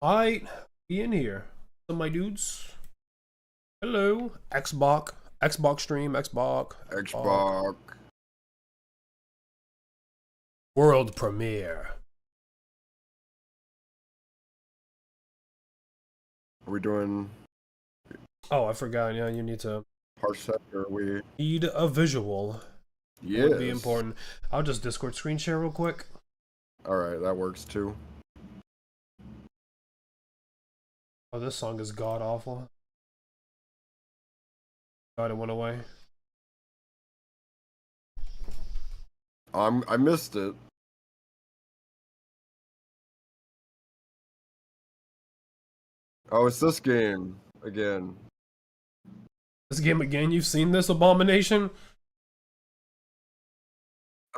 Alright, be in here. So my dudes. Hello. Xbox stream, Xbox. World premiere. Are we doing Oh, I forgot. Yeah, you need to parsec or are we? need a visual. Yes. Would be important. I'll just Discord screen share real quick. Alright, that works too. Oh, this song is god awful. God, it went away. I missed it. Oh, it's this game again. This game again, you've seen this abomination?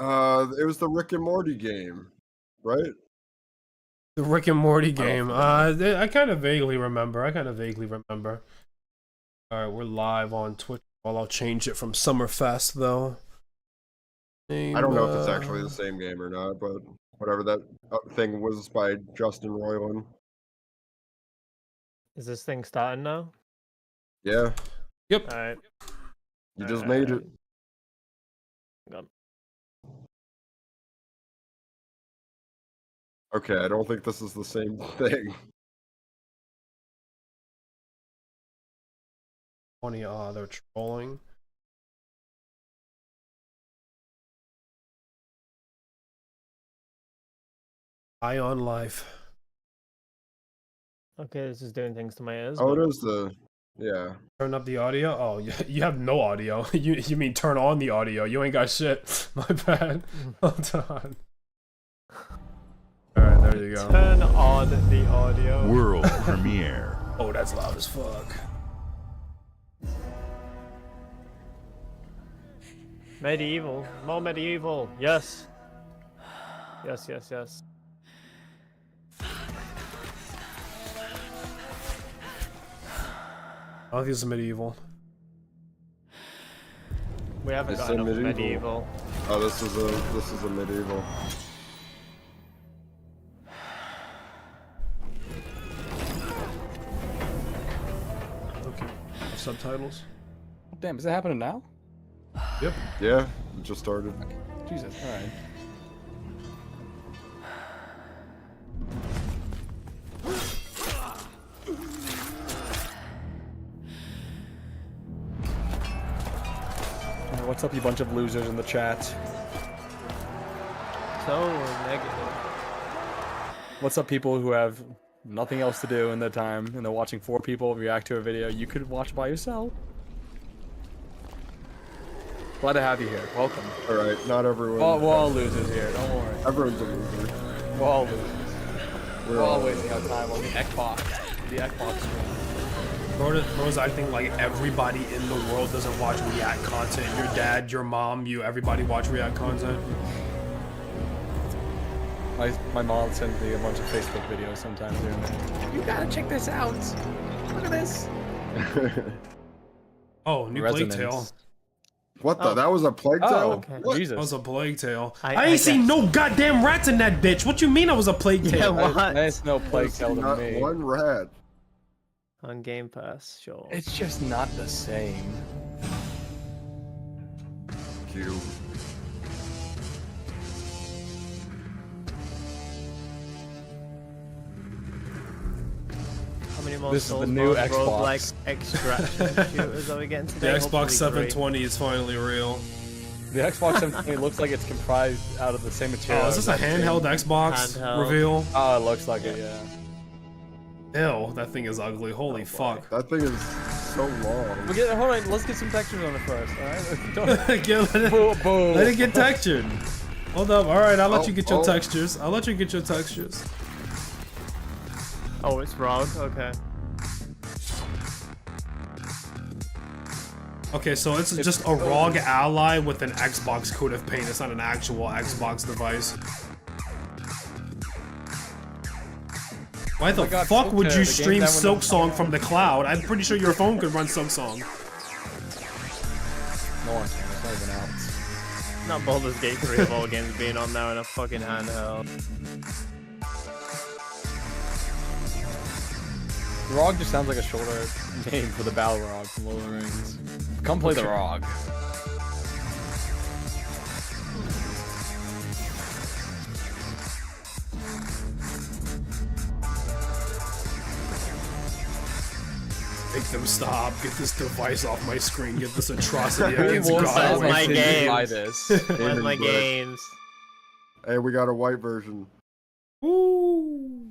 It was the Rick and Morty game, right? The Rick and Morty game. I kind of vaguely remember. Alright, we're live on Twitch. Well, I'll change it from Summerfest, though. I don't know if it's actually the same game or not, but whatever that thing was by Justin Roiland. Is this thing starting now? Yeah. Yep. Alright. You just made it. Okay, I don't think this is the same thing. Funny, they're trolling. Eye on life. Okay, this is doing things to my ears. Oh, it is the... Yeah. Turn up the audio? Oh, you have no audio. You mean turn on the audio. You ain't got shit. My bad. Hold on. Alright, there you go. Turn on the audio. World premiere. Oh, that's loud as fuck. Medieval. More medieval. Yes. Yes, yes, yes. I think it's medieval. We haven't It's got enough medieval. medieval. Oh, this is a medieval. Okay. Subtitles? Damn, is that happening now? Yep. Yeah, it just started. Jesus, alright. What's up, you bunch of losers in the chat? So negative. What's up, people who have nothing else to do in their time and they're watching 4 people react to a video you could watch by yourself? Glad to have you here. Welcome. Alright, not everyone. We're all losers here, don't worry. Everyone's a loser. We're all losers. We're all wasting our time on the Xbox. The Xbox screen. Bro's acting like everybody in the world doesn't watch React content. Your dad, your mom, everybody watch React content. My mom sends me a bunch of Facebook videos sometimes here and there. You gotta check this out. Look at this. Oh, new Plague Tale. What the? That was a Plague Tale? Oh, okay. What? Jesus. That was a Plague Tale. I ain't seen no goddamn rats in that bitch. What you mean I was a Plague Tale? Yeah, what? That's no Plague Tale to Not me. one rat. On Game Pass, sure. It's just not the same. Q. How many more This is the Soulsborne new roguelike Xbox. extraction shooters are we getting The today? Xbox Hopefully 720 is finally real. The Xbox 720 looks like it's comprised out of the same material. Oh, is this a handheld Xbox Handheld. reveal? Oh, it looks like it, yeah. Ew, that thing is ugly. Holy fuck. That thing is so long. Hold on, let's get some textures on it first, alright? Let it get textured. Hold up. Alright, I'll let you get your oh. textures. I'll let you get your textures. Oh, it's ROG? Okay. Okay, so it's just a ROG ally with an Xbox coat of paint. It's not an actual Xbox device. Why the God, fuck would Silksong, you the game stream that one- Silksong from the cloud? I'm pretty sure your phone could run Silksong. No one can, it's not even out. Not Baldur's Gate 3 of all games being on there in a fucking handheld. Rog just sounds like a shorter name for the Balrog from Lord of the Rings. Come play the Rog. Make them stop. Get this device off my screen. Get this atrocity against Who God. wants my to games. buy this? Where's my But- games? Hey, we got a white version. Woo.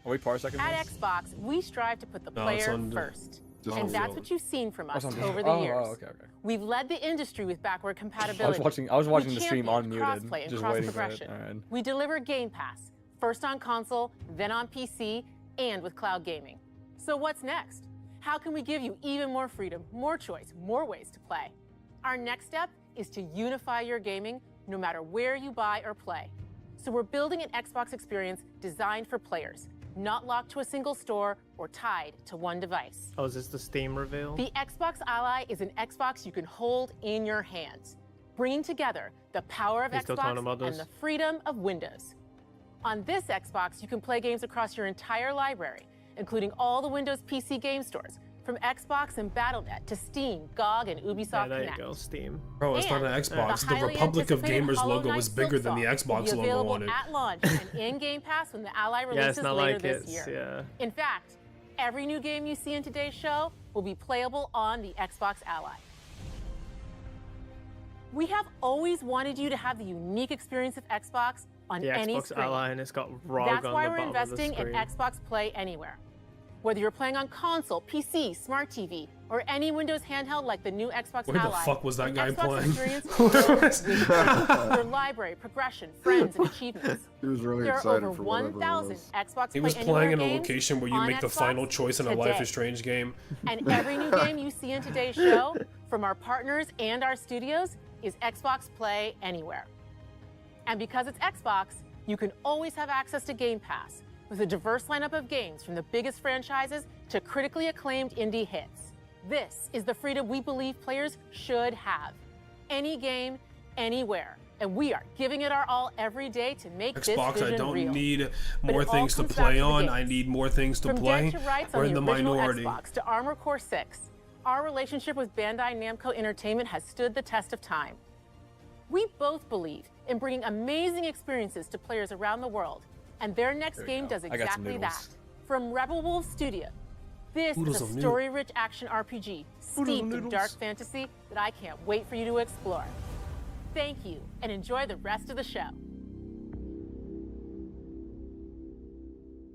Are we parsecing At this? Xbox, we strive to put the No, it's player on the- first. Just And on that's the- what you've seen from us Oh, it's on over the- the oh, years. oh, okay. We've led the industry with backward I compatibility. was watching the stream championed unmuted, crossplay and just waiting for it. cross-progression. Alright. We deliver Game Pass, first on console, then on PC, and with cloud gaming. So what's next? How can we give you even more freedom, more choice, more ways to play? Our next step is to unify your gaming no matter where you buy or play. So we're building an Xbox experience designed for players, not locked to a single store or tied to one device. Oh, is this the Steam reveal? The Xbox Ally is an Xbox you can hold in your hands, bringing together the power of He's still talking Xbox about and this? the freedom of Windows. On this Xbox, you can play games across your entire library, including all the Windows PC game stores, from Xbox and Battle.net to Steam, GOG, and Yeah, Ubisoft there you Connect. go, Steam. Bro, it's not an And Xbox. The highly Republic of anticipated Gamers Hollow logo Knight was bigger than the Silksong will Xbox be logo available on it. at launch and in Game Pass when the Ally Yeah, it's releases not later like this it's year. yeah. In fact, every new game you see in today's show will be playable on the Xbox Ally. We have always wanted you to have the unique experience of Xbox on The any Xbox screen. Ally and it's got ROG That's on why the we're bottom of the investing in screen. Xbox Play Anywhere. Whether you're playing on console, PC, smart TV, or any Windows handheld like the new Xbox Where the Ally, fuck was that guy Xbox playing? experience will grow with you. Your library, progression, friends, and achievements. He was really There are excited over for whatever it 1,000 was. Xbox He was Play playing in Anywhere a games location where you on make the Xbox final choice in a Life today. is Strange game. And every new game you see in today's show, from our partners and our studios, is Xbox Play Anywhere. And because it's Xbox, you can always have access to Game Pass, with a diverse lineup of games from the biggest franchises to critically acclaimed indie hits. This is the freedom we believe players should have. Any game, anywhere. And we are giving it our all every day to make this Xbox, vision I don't real. need But more it all things to comes back play to the on. games. I need more things to From play. Dead to Rights We're on in the the original minority. Xbox to Armored Core 6, our relationship with Bandai Namco Entertainment has stood the test of time. We both believe in bringing amazing experiences to players around the world, and their next There we game go. does I got some exactly that. noodles. From Rebel Wolf Studio, this Noodles is a of noodle. story-rich action RPG steeped in noodles. dark fantasy that I can't wait for you to explore. Thank you, and enjoy the rest of the show.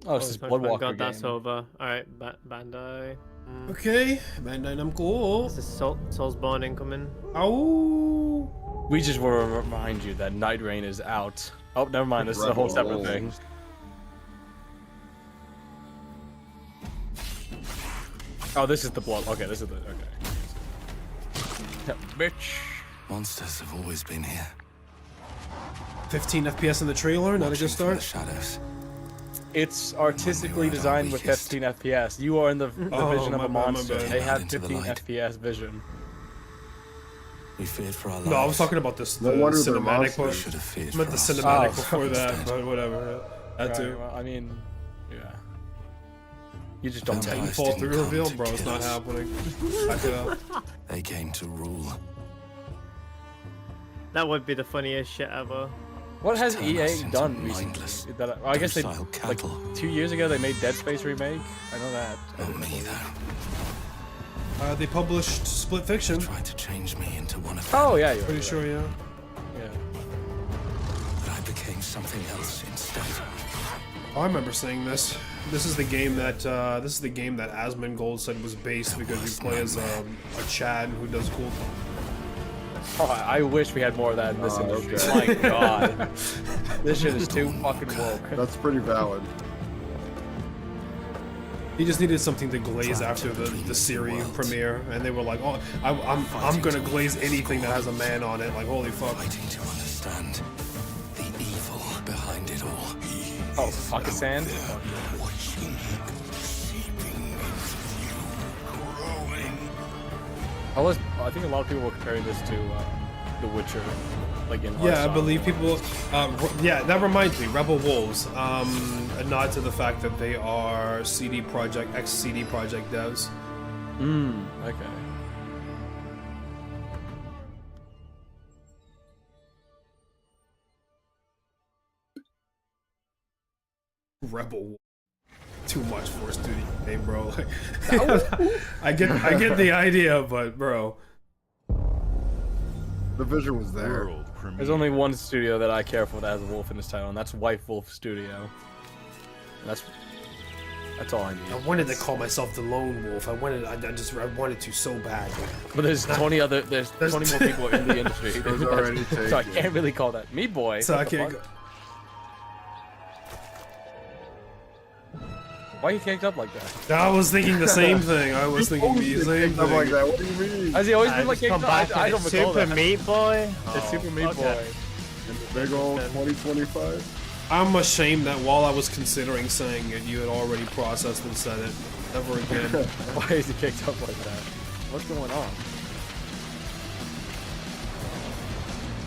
Oh, it's this Thank Bloodwalker God game. that's over. Alright, Bandai. Okay, Bandai Namco. Is this Soulsborne incoming? Oh. We just want to remind you that Night Rain is out. Oh, never mind. This is a whole separate thing. Oh, this is the blood. Okay, this is the. Okay. Yeah, bitch. Monsters have always been here. 15 FPS in the trailer, not a watching good from the start. shadows. It's artistically at our designed with weakest. 15 FPS. You are in the vision of my a bad, my monster. bad. They have Into the 15 light. FPS vision. We feared for our lives. No, I was talking about this the No wonder they're cinematic monsters. We push. should have feared I meant for the us. cinematic Oh, before that, instead. but whatever. That Right, too. well, I mean, yeah. You just don't Vampires take Titanfall didn't 3 come reveal, to bro. It's kill not us. happening. Back it up. They came to rule. That would be the funniest shit ever. What has Turn us EA into done mindless, recently? Well, I guess they docile like cattle. 2 years ago they made Dead Space remake. I know that. Not me, though. They published Split Fiction. Tried to change me into one of them. Oh yeah, you're Pretty right. sure, yeah. Yeah. But I became something else instead. Oh, I remember saying this. This is the game that Asmongold said was based because you play as a Chad who does cool. Oh, I wish we had more of that in this industry. okay. My God, this shit is too fucking woke. That's pretty valid. He just needed something to glaze after the series premiere, and they were like, "Oh, I'm gonna glaze anything that has a man on it." Like, holy fuck! Fighting to understand the evil behind it all. Oh, Pakistan. I think a lot of people were comparing this to The Witcher. like in Yeah, I Hearthstone. believe people. Yeah, that reminds me, Rebel Wolves. A nod to the fact that they are CD Projekt, ex-CD Projekt devs. Okay. Rebel Wolves. Too much for a studio name, bro. Like, I get the idea, but bro. The vision was there. World premiere. There's only one studio that I care for that has a wolf in its title, and that's White Wolf Studio. And that's all I need. I wanted to call myself the Lone Wolf. I wanted to so bad. But there's 20 more people in the industry. There's already So I taken. can't really call that me boy. So I What the can't. fuck? Why you kicked up like that? I was thinking the same thing. I was thinking the same I'm like thing. that. What do you mean? Has he always I been like just come kicked back up? I and don't it's recall Super that. Meat Boy. It's Super Meat okay. Boy. In the big old 2025. I'm ashamed that while I was considering saying it, you had already processed and said it. Never again. Why is he kicked up like that? What's going on?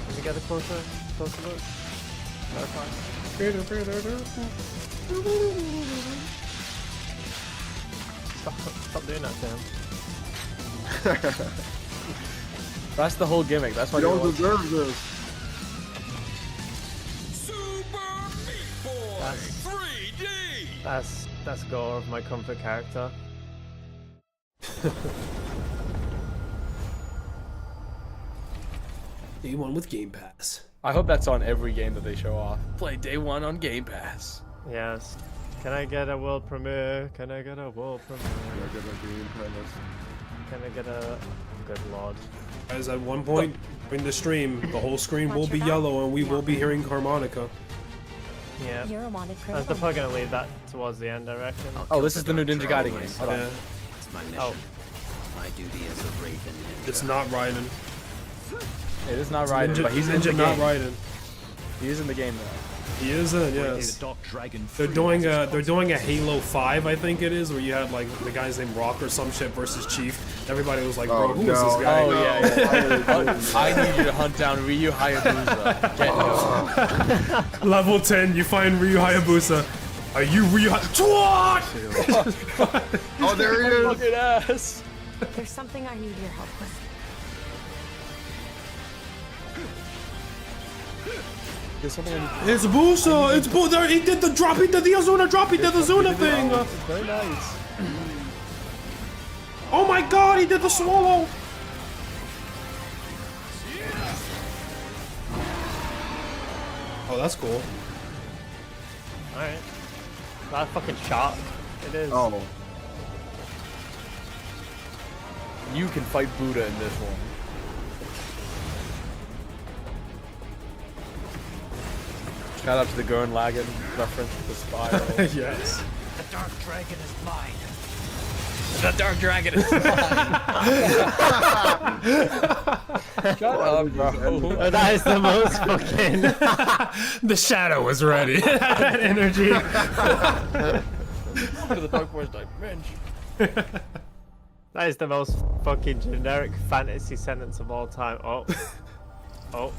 Can we get a closer look? Stop doing that, Sam. That's the whole gimmick. That's why You they don't want- deserve this. Super Meat Boy 3D. That's Gore of my comfort character. Day one with Game Pass. I hope that's on every game that they show off. Play day one on Game Pass. Yes. Can I get a world premiere? Can I get a world premiere? Can I get a good lord? As at one point in the stream, the whole screen will be yellow and we will be hearing harmonica. Yeah. You're a wanted They're criminal. probably gonna leave that towards the end, I reckon. Oh, this is the new Ninja Gaiden game. Hold on. Yeah, It's my mission. Oh. My duty as a Raven Ninja. it's not Raiden. It is not Raiden, Ninja, but he's in the Ninja, not game. Raiden. He is in the game though. He is in, yes. Dark Dragon. They're doing a Halo 5, I think it is, where you had like the guy's named Rock or some shit versus Chief. Everybody was like, bro, Oh, who is no. this guy? Oh yeah. I need you to hunt down Ryu Hayabusa. Get him. Level 10, you find Ryu Hayabusa. Are you Ryu Hayabusa? Oh, there he is. Fucking ass. There's something I need your help with. There's something I need. It's Busa! It's Busa! He did the drop! He did the Azuna drop! He did the Azuna thing! Very nice. Oh my god! He did the swallow! Oh, that's cool. Alright. That fucking shot. It is. Oh, You can fight Buddha in this one. Shout out to the Gurren Lagann reference with the spiral. Yes. The Dark Dragon is mine. The Dark Dragon is mine. Shut up, bro. Oh, that is the most fucking. The shadow was ready. That energy. To the Dark Force dimension. That is the most fucking generic fantasy sentence of all time. Oh. Oh.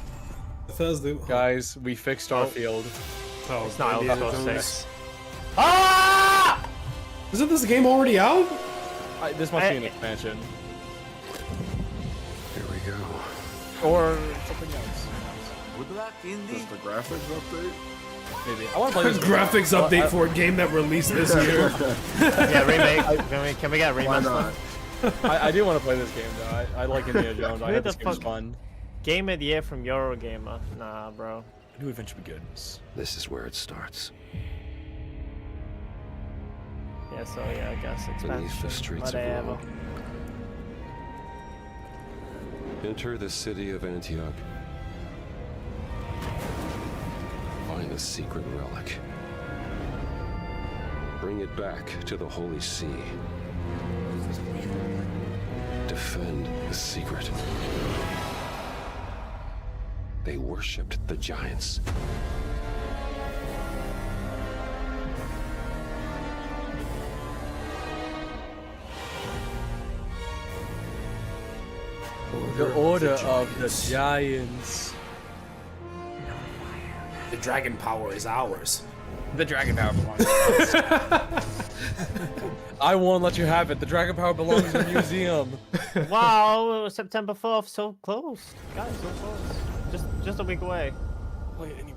Bethesda. Guys, we fixed our field. Oh, It's not Indiana Elder Scrolls Jones. 6. Ah! Isn't this game already out? This must be an expansion. Here we go. Or something else. Good luck, Indy. just the graphics update. Maybe. I want to play this game. Graphics update for a game that released this year. Yeah, remake. Can we get a Why remaster? not? I do want to play this game though. I like Indiana Jones. I Who heard the this game's fuck- fun. Game of the year from Eurogamer. Nah, bro. New adventure begins. This is where it starts. Yeah, so yeah, I guess expansion. Beneath the streets of whatever. Rome. Enter the city of Antioch. Find the secret relic. Bring it back to the Holy See. Defend the secret. They worshipped the giants. The Order of the Giants. The dragon power is ours. The dragon power belongs to us. I won't let you have it. The dragon power belongs in the museum. Wow, September 4th, so close. Guys, so close. Just a week away. Play it anywhere.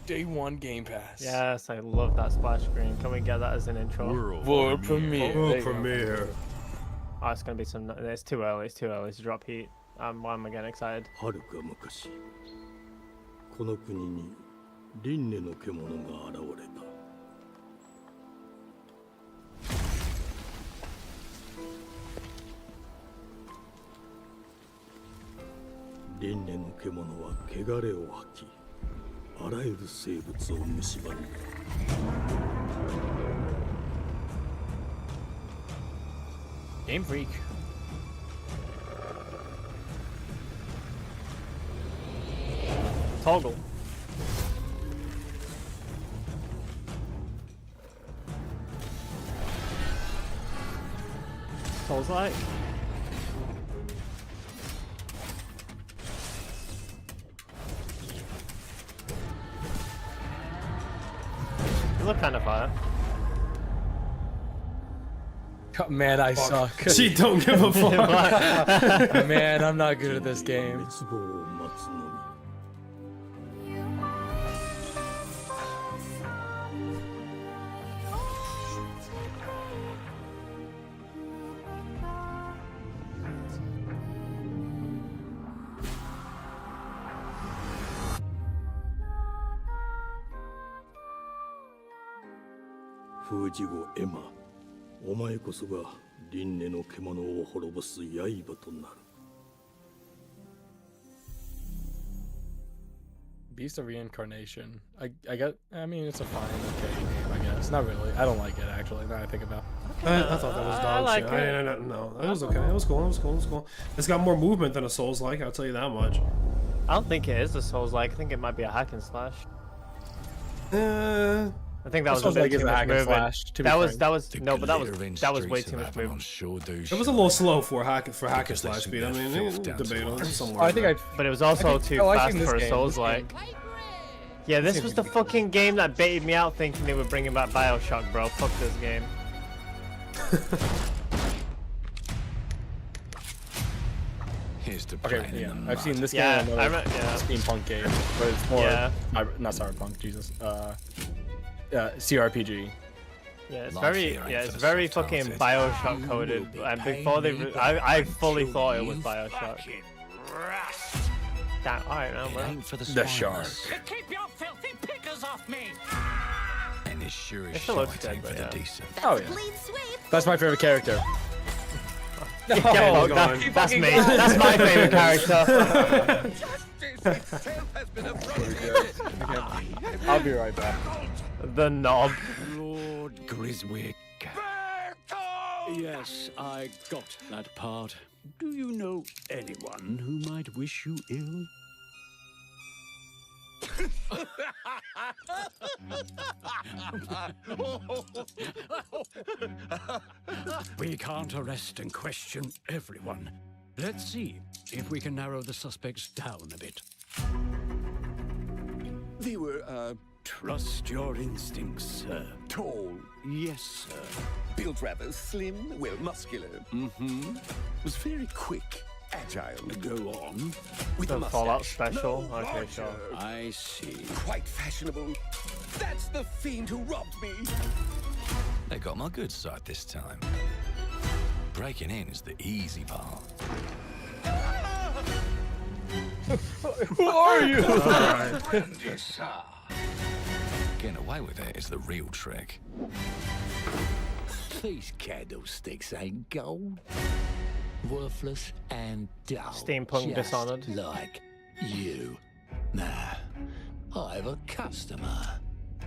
Day 1 Game Pass. Yes, I love that splash screen. Can we get that as an intro? World premiere. There you go. Premiere. Oh, it's gonna be some. It's too early. It's too early to drop heat. Why am I getting excited? はるか昔この国に輪廻の獣が現れた輪廻の獣は汚れを吐きあらゆる生物を蝕んだ Game Freak. Toggle. Souls like. You look kind of fire. Man, I suck. She don't give a fuck. Man, I'm not good at this game. 滅亡を待つのみ 封じ後エマお前こそが輪廻の獣を滅ぼす刃となる Beast of Reincarnation. I mean, it's a fine, okay game, I guess. Not really. I don't like it, actually, now I think about it. I thought that was dog like shit. it. No, it was okay. It was cool. It was cool. It was cool. It's got more movement than a Souls-like. I'll tell you that much. I don't think it is a Souls-like. I think it might be a hack and slash. I think that was a bit too much movement. That was way too much movement. It was a little slow for hack and slash speed. I mean, debatable somewhere. I think But it was also too fast for a Souls-like. Yeah, this was the fucking game that baited me out thinking they were bringing back Bioshock, bro. Fuck this game. Here's to Okay, playing yeah. in the I've seen mud. this game Yeah, in I another remember. steampunk game, but it's more Yeah. not cyberpunk, Jesus. CRPG. Yeah, it's Life very, here ain't it's for the very soft-hearted. fucking Bioshock coded. And before I fully thought it was Bioshock. Damn, alright now, bro. Ain't for the The swine. shark. Keep your filthy pickers off me! And it's sure as It still looks shite good, ain't but for yeah. the decent. Oh yeah. That's my favorite character. Yeah, Oh, that's me. That's my favorite character. I'll be right back. The knob. Lord Griswick. Yes, I got that part. Do you know anyone who might wish you ill? We can't arrest and question everyone. Let's see if we can narrow the suspects down a bit. They were, trust your instincts, sir. Tall, yes, sir. Built rather slim, well, muscular. Mm-hmm. Was very quick, agile. Go on. With a The Fallout mustache. special? No, Okay, larger. sure. I see. Quite fashionable. That's the fiend who robbed me. They got my good side this time. Breaking in is the easy part. Who are you? Getting away with it is the real trick. These candlesticks ain't gold. Worthless and dull. Steampunk just Dishonored. like you. Nah, I have a customer.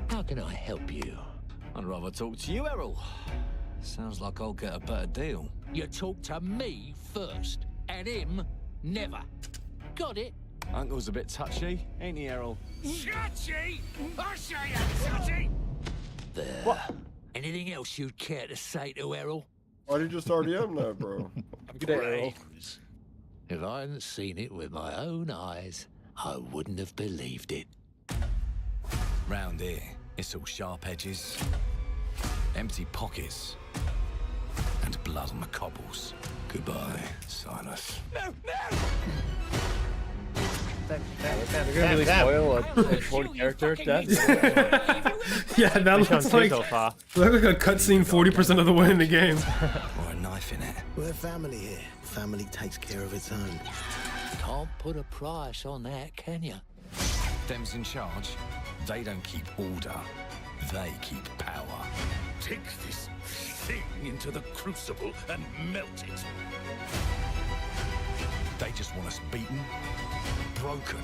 How can I help you? I'd rather talk to you, Errol. Sounds like I'll get a better deal. You talk to me first, and him never. Got it? Uncle's a bit touchy, ain't he, Errol? Touchy? I'll show you touchy! There. What? Anything else you'd care to say to Errol? Why did you just RDM that, bro? Have a good day, Errol. Brains. If I hadn't seen it with my own eyes, I wouldn't have believed it. Round here, it's all sharp edges, empty pockets, and blood on the cobbles. Goodbye, Silas. No, no! They're gonna really spoil a short character death. Yeah, that looks like so far. a cutscene 40% of the way in the game. Or a knife in it. We're family here. Family takes care of its own. Can't put a price on that, can you? Them's in charge. They don't keep order. They keep power. Take this thing into the crucible and melt it. They just want us beaten, broken,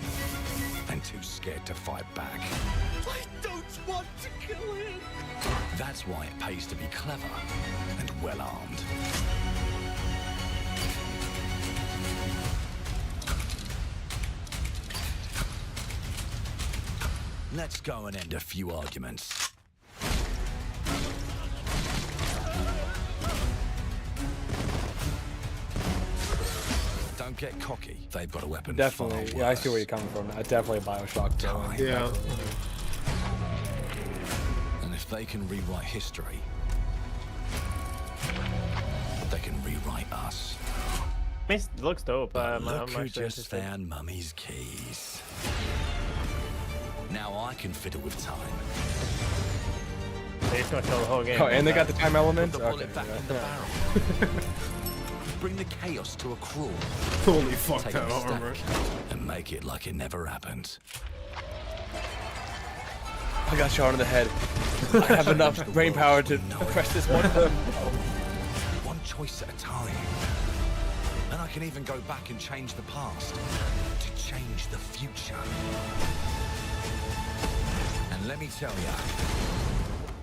and too scared to fight back. I don't want to kill him. That's why it pays to be clever and well-armed. Let's go and end a few arguments. Don't get cocky. They've got a weapon. Definitely. Yeah, I see where you're coming from. Definitely a Bioshock. Yeah. And if they can rewrite history, they can rewrite us. It looks dope. Look who just found Mummy's keys. Now I can fiddle with time. They're just gonna show the whole game. Oh, and they got the time element? Put the bullet back in the barrel. Bring the chaos to a crawl. Holy fuck, Take that a armor. stack and make it like it never happened. I got shot in the head. I have enough brain power to press this one button. One choice at a time. And I can even go back and change the past to change the future. And let me tell you,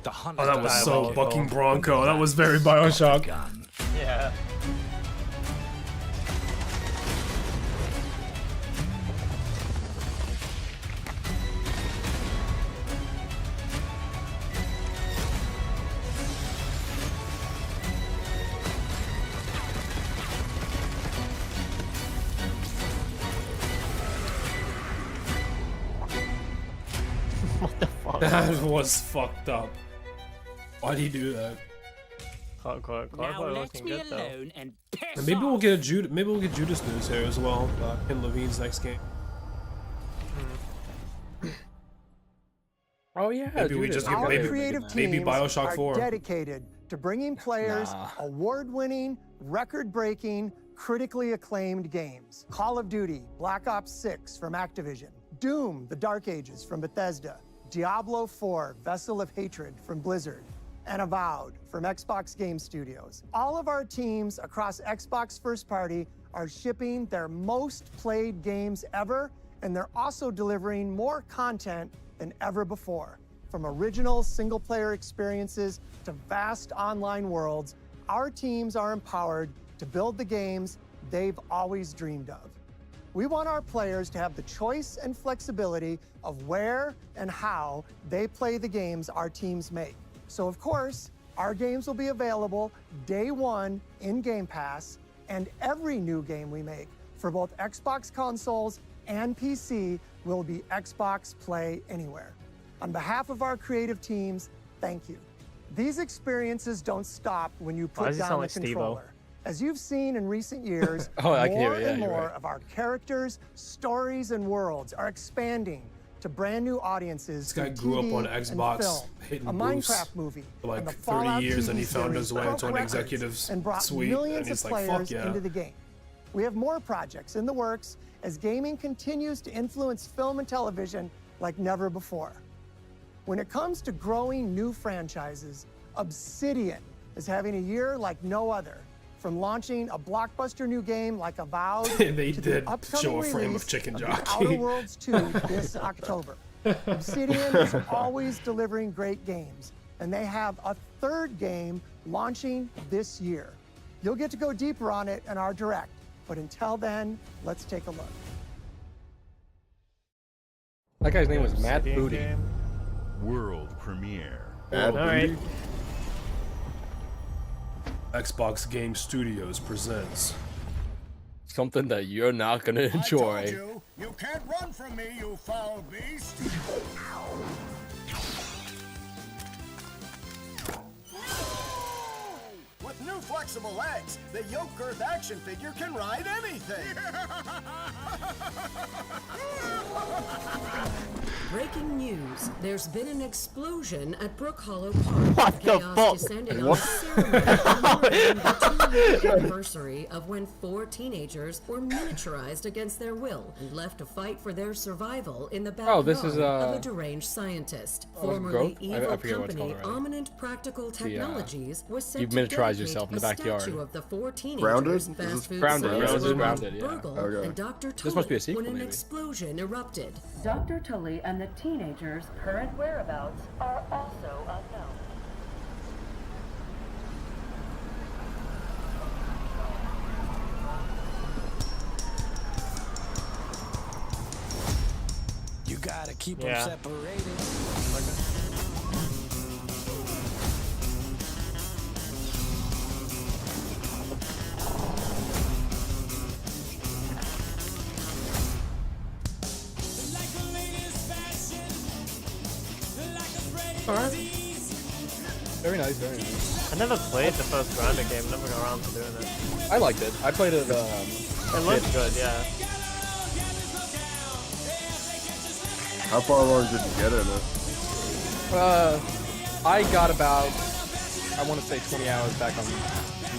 the hunt. Oh, that was so bucking Bronco. That was very Bioshock. Yeah. What the fuck? That was fucked up. Why'd he do that? Now let me alone and maybe we'll get Judas news here as well. In Levine's next game. Oh yeah. Maybe we just get maybe Bioshock 4. Are dedicated to bringing players award-winning, record-breaking, critically acclaimed games. Call of Duty, Black Ops 6 from Activision, Doom: The Dark Ages from Bethesda, Diablo 4: Vessel of Hatred from Blizzard, and Avowed from Xbox Game Studios. All of our teams across Xbox First Party are shipping their most played games ever, and they're also delivering more content than ever before. From original single-player experiences to vast online worlds, our teams are empowered to build the games they've always dreamed of. We want our players to have the choice and flexibility of where and how they play the games our teams make. So of course, our games will be available day one in Game Pass, and every new game we make for both Xbox consoles and PC will be Xbox Play Anywhere. On behalf of our creative teams, thank you. These experiences don't stop when you put down the controller. As you've seen in recent years, more and more of our characters, stories, and worlds are expanding to brand new audiences. This guy grew up on Xbox, hitting Bruce for like 30 years, and he found his way into an executive suite, and he's like, fuck yeah. Into the game. We have more projects in the works as gaming continues to influence film and television like never before. When it comes to growing new franchises, Obsidian is having a year like no other. From launching a blockbuster new game like Avowed they to did the upcoming show a frame release of Chicken The Jockey. Outer Worlds 2 this October. Obsidian is always delivering great games, and they have a third game launching this year. You'll get to go deeper on it in our Direct, but until then, let's take a look. That guy's name was Matt Booty. World premiere. Alright. Xbox Game Studios presents something that you're not gonna enjoy. You can't run from me, you foul beast. With new flexible legs, the yoke girth action figure can ride anything. Breaking news. There's been an explosion at Brook Hollow Park. What the fuck? Descended on a ceremony the 2-year anniversary of when 4 teenagers were miniaturized against their will and left to fight for their survival in the backyard of a deranged scientist. Formerly evil company Eminent Practical Technologies was set to miniaturize yourself in the backyard. statue of the 4 teenagers. Grounded? Fast food Grounded, yeah. Burgle and Dr. Tully This must be a sequel, when an maybe. explosion erupted. Dr. Tully and the teenagers' current whereabouts are also unknown. You gotta keep them separated. Alright. Very nice, very nice. I never played the first Grounded game, never got around to doing it. I liked it. I played it, It looked good, yeah. How far along did you get in it? I got about, I want to say 20 hours back on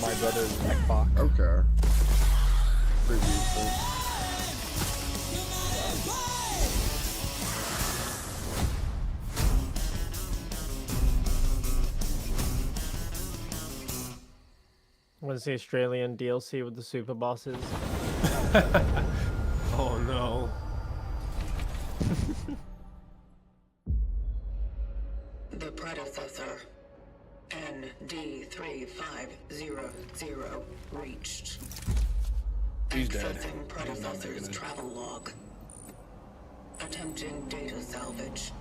my brother's Xbox. Okay. Pretty decent. What is the Australian DLC with the super bosses? Oh no. The predecessor, ND3500, reached. He's dead. Accessing predecessor's travel log. Attempting data salvage.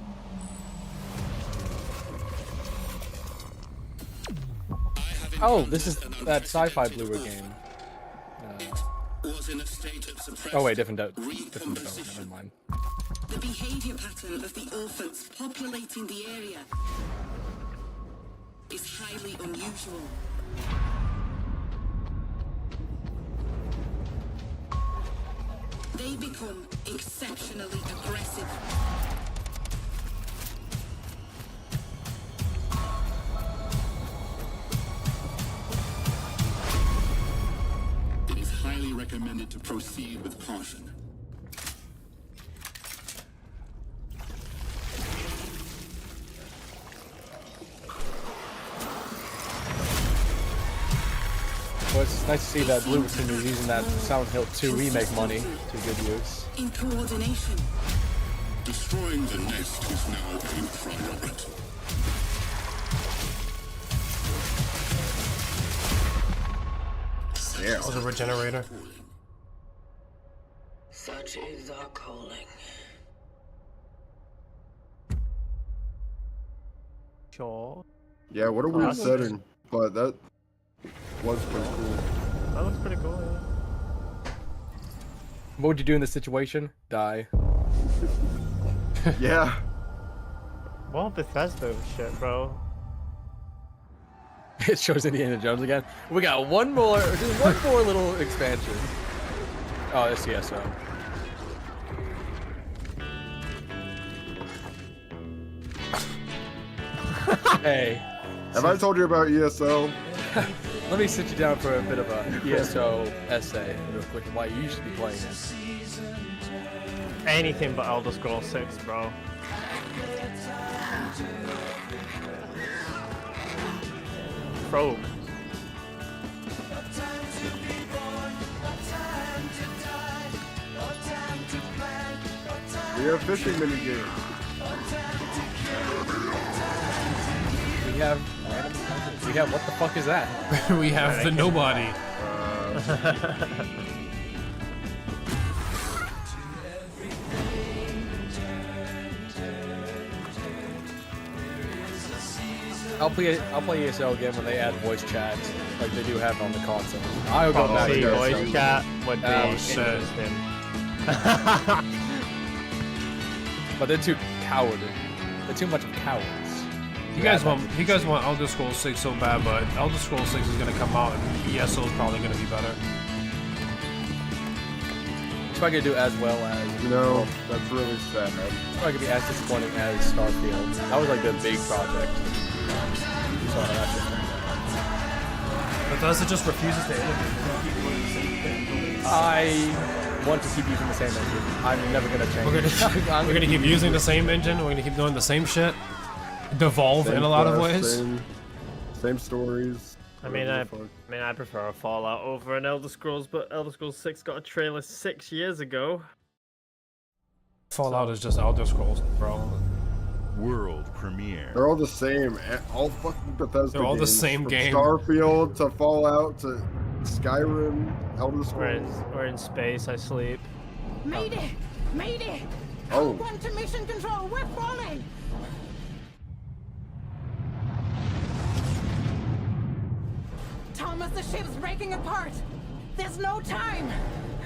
Oh, this is that sci-fi Blu-ray game. Oh wait, different development. Never mind. The behavior pattern of the orphans populating the area is highly unusual. They become exceptionally aggressive. It is highly recommended to proceed with caution. Well, it's nice to see that Blueberton is using that Silent Hill 2 remake money to good use. In coordination. Destroying the nest is now a priority. Yeah. That was a regenerator. Such is our calling. Sure. Yeah, what a weird setting, but that was pretty cool. That looks pretty cool, yeah. What would you do in this situation? Die. Yeah. Well, Bethesda shit, bro. It shows Indiana Jones again. We got one more, just one more little expansion. Oh, it's CSO. Hey. Have I told you about ESO? Let me sit you down for a bit of a ESO essay real quick why you should be playing it. Anything but Elder Scrolls 6, bro. Rogue. We have fishing mini games. We have what the fuck is that? We have the nobody. I'll play ESO again when they add voice chat like they do have on the console. I will go back to voice chat would be interesting. But they're too cowardly. They're too much of cowards. You guys want Elder Scrolls 6 so bad, but Elder Scrolls 6 is gonna come out and ESO is probably gonna be better. It's probably gonna do as well as. No, that's really sad. It's probably gonna be as disappointing as Starfield. That was like the big project. So that shit turned out. Bethesda just refuses to innovate. I want to keep using the same engine. I'm never gonna change. We're gonna keep using the same engine. We're gonna keep doing the same shit. Devolve in a lot of ways. Same stories. I mean, I prefer a Fallout over an Elder Scrolls, but Elder Scrolls 6 got a trailer 6 years ago. Fallout is just Elder Scrolls, bro. World premiere. They're all the same. All fucking Bethesda They're all the games, same from game. Starfield to Fallout to Skyrim, Elder Scrolls. We're in space. I sleep. Mayday! Mayday! Oh. One to mission control. We're falling. Thomas, the ship's breaking apart. There's no time.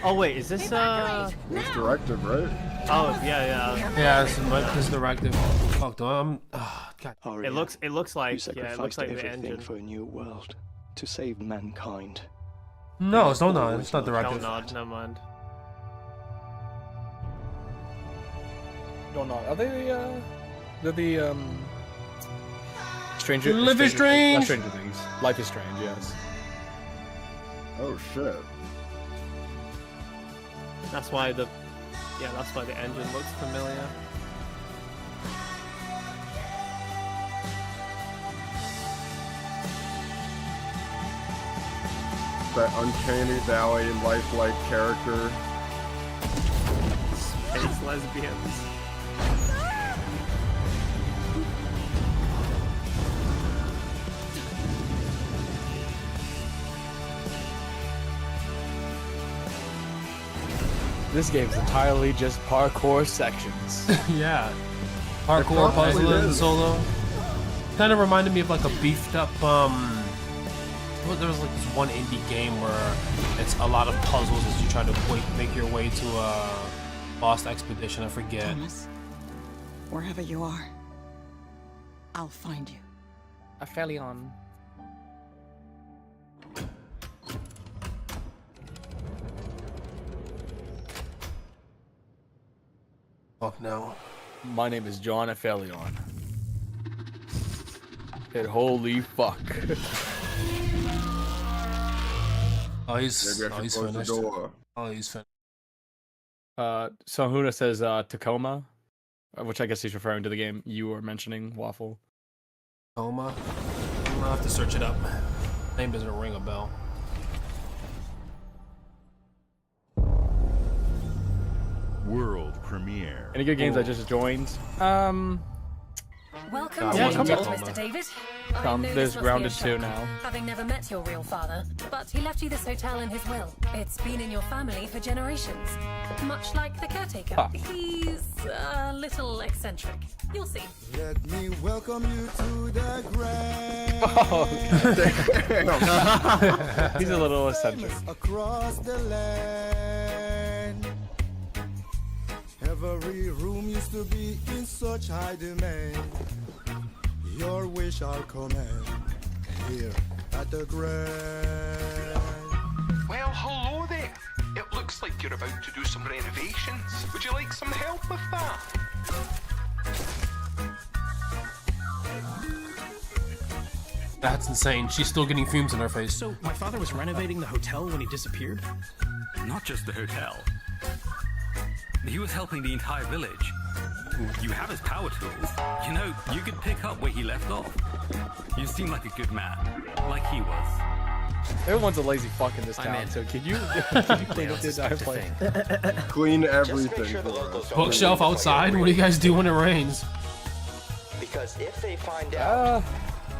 Oh wait, is this It's directive, right? Oh yeah. Yeah, this directive. Fuck, God. It looks like you sacrificed everything for a new world to save mankind. No, it's not. It's not directive. Don't nod. Never mind. Don't know. Are they they're the Stranger Life is Strange. Not Stranger Things. Life is Strange. Yes. Oh shit. That's why the engine looks familiar. That uncanny valley lifelike character. Space lesbians. This game's entirely just parkour sections. Yeah. Parkour, puzzling, solo. Kind of reminded me of like a beefed up, there was like this one indie game where it's a lot of puzzles as you try to make your way to a Lost Expedition, I forget. Thomas, wherever you are, I'll find you. Aphelion. Fuck no. My name is John Aphelion. And holy fuck. Oh, he's finished. Oh, he's finished. So Huna says Tacoma, which I guess he's referring to the game you were mentioning, Waffle. Tacoma? I'll have to search it up. Name doesn't ring a bell. World premiere. Any good games I just joined? Welcome yeah, to Mr. David. There's Grounded 2 now. Having never met your real father, but he left you this hotel in his will. It's been in your family for generations. Much like the caretaker. Huh. He's a little eccentric. You'll see. Let me welcome you to the grand. Oh, damn. He's a little eccentric. Across the land. Every room used to be in such high demand. Your wish I'll command here at the Grand. Well, hello there. It looks like you're about to do some renovations. Would you like some help with that? That's insane. She's still getting fumes in her face. So, my father was renovating the hotel when he disappeared? Not just the hotel. He was helping the entire village. You have his power tools. You know, you could pick up where he left off. You seem like a good man, like he was. Everyone's a lazy fuck in this town, so can you clean up this place? Clean everything. Sure Bookshelf outside? What do you guys do when it rains? Because if they find out,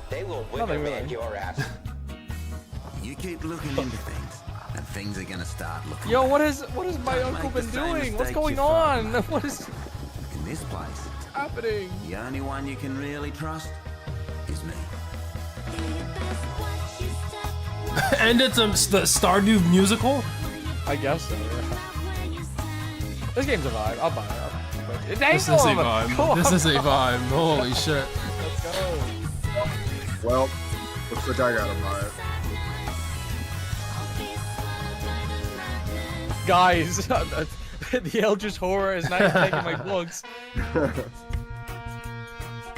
they will whip your ass. You keep looking into things, and things are gonna start looking. Yo, what has my uncle been doing? What's going on? What is in this place happening? The only one you can really trust is me. And it's the Stardew musical? I guess so, yeah. This game's a vibe. I'll buy it. This is a vibe. This is a vibe. Holy shit. Let's go. Well, looks like I gotta buy it. Guys, the Eldritch Horror is not taking my books.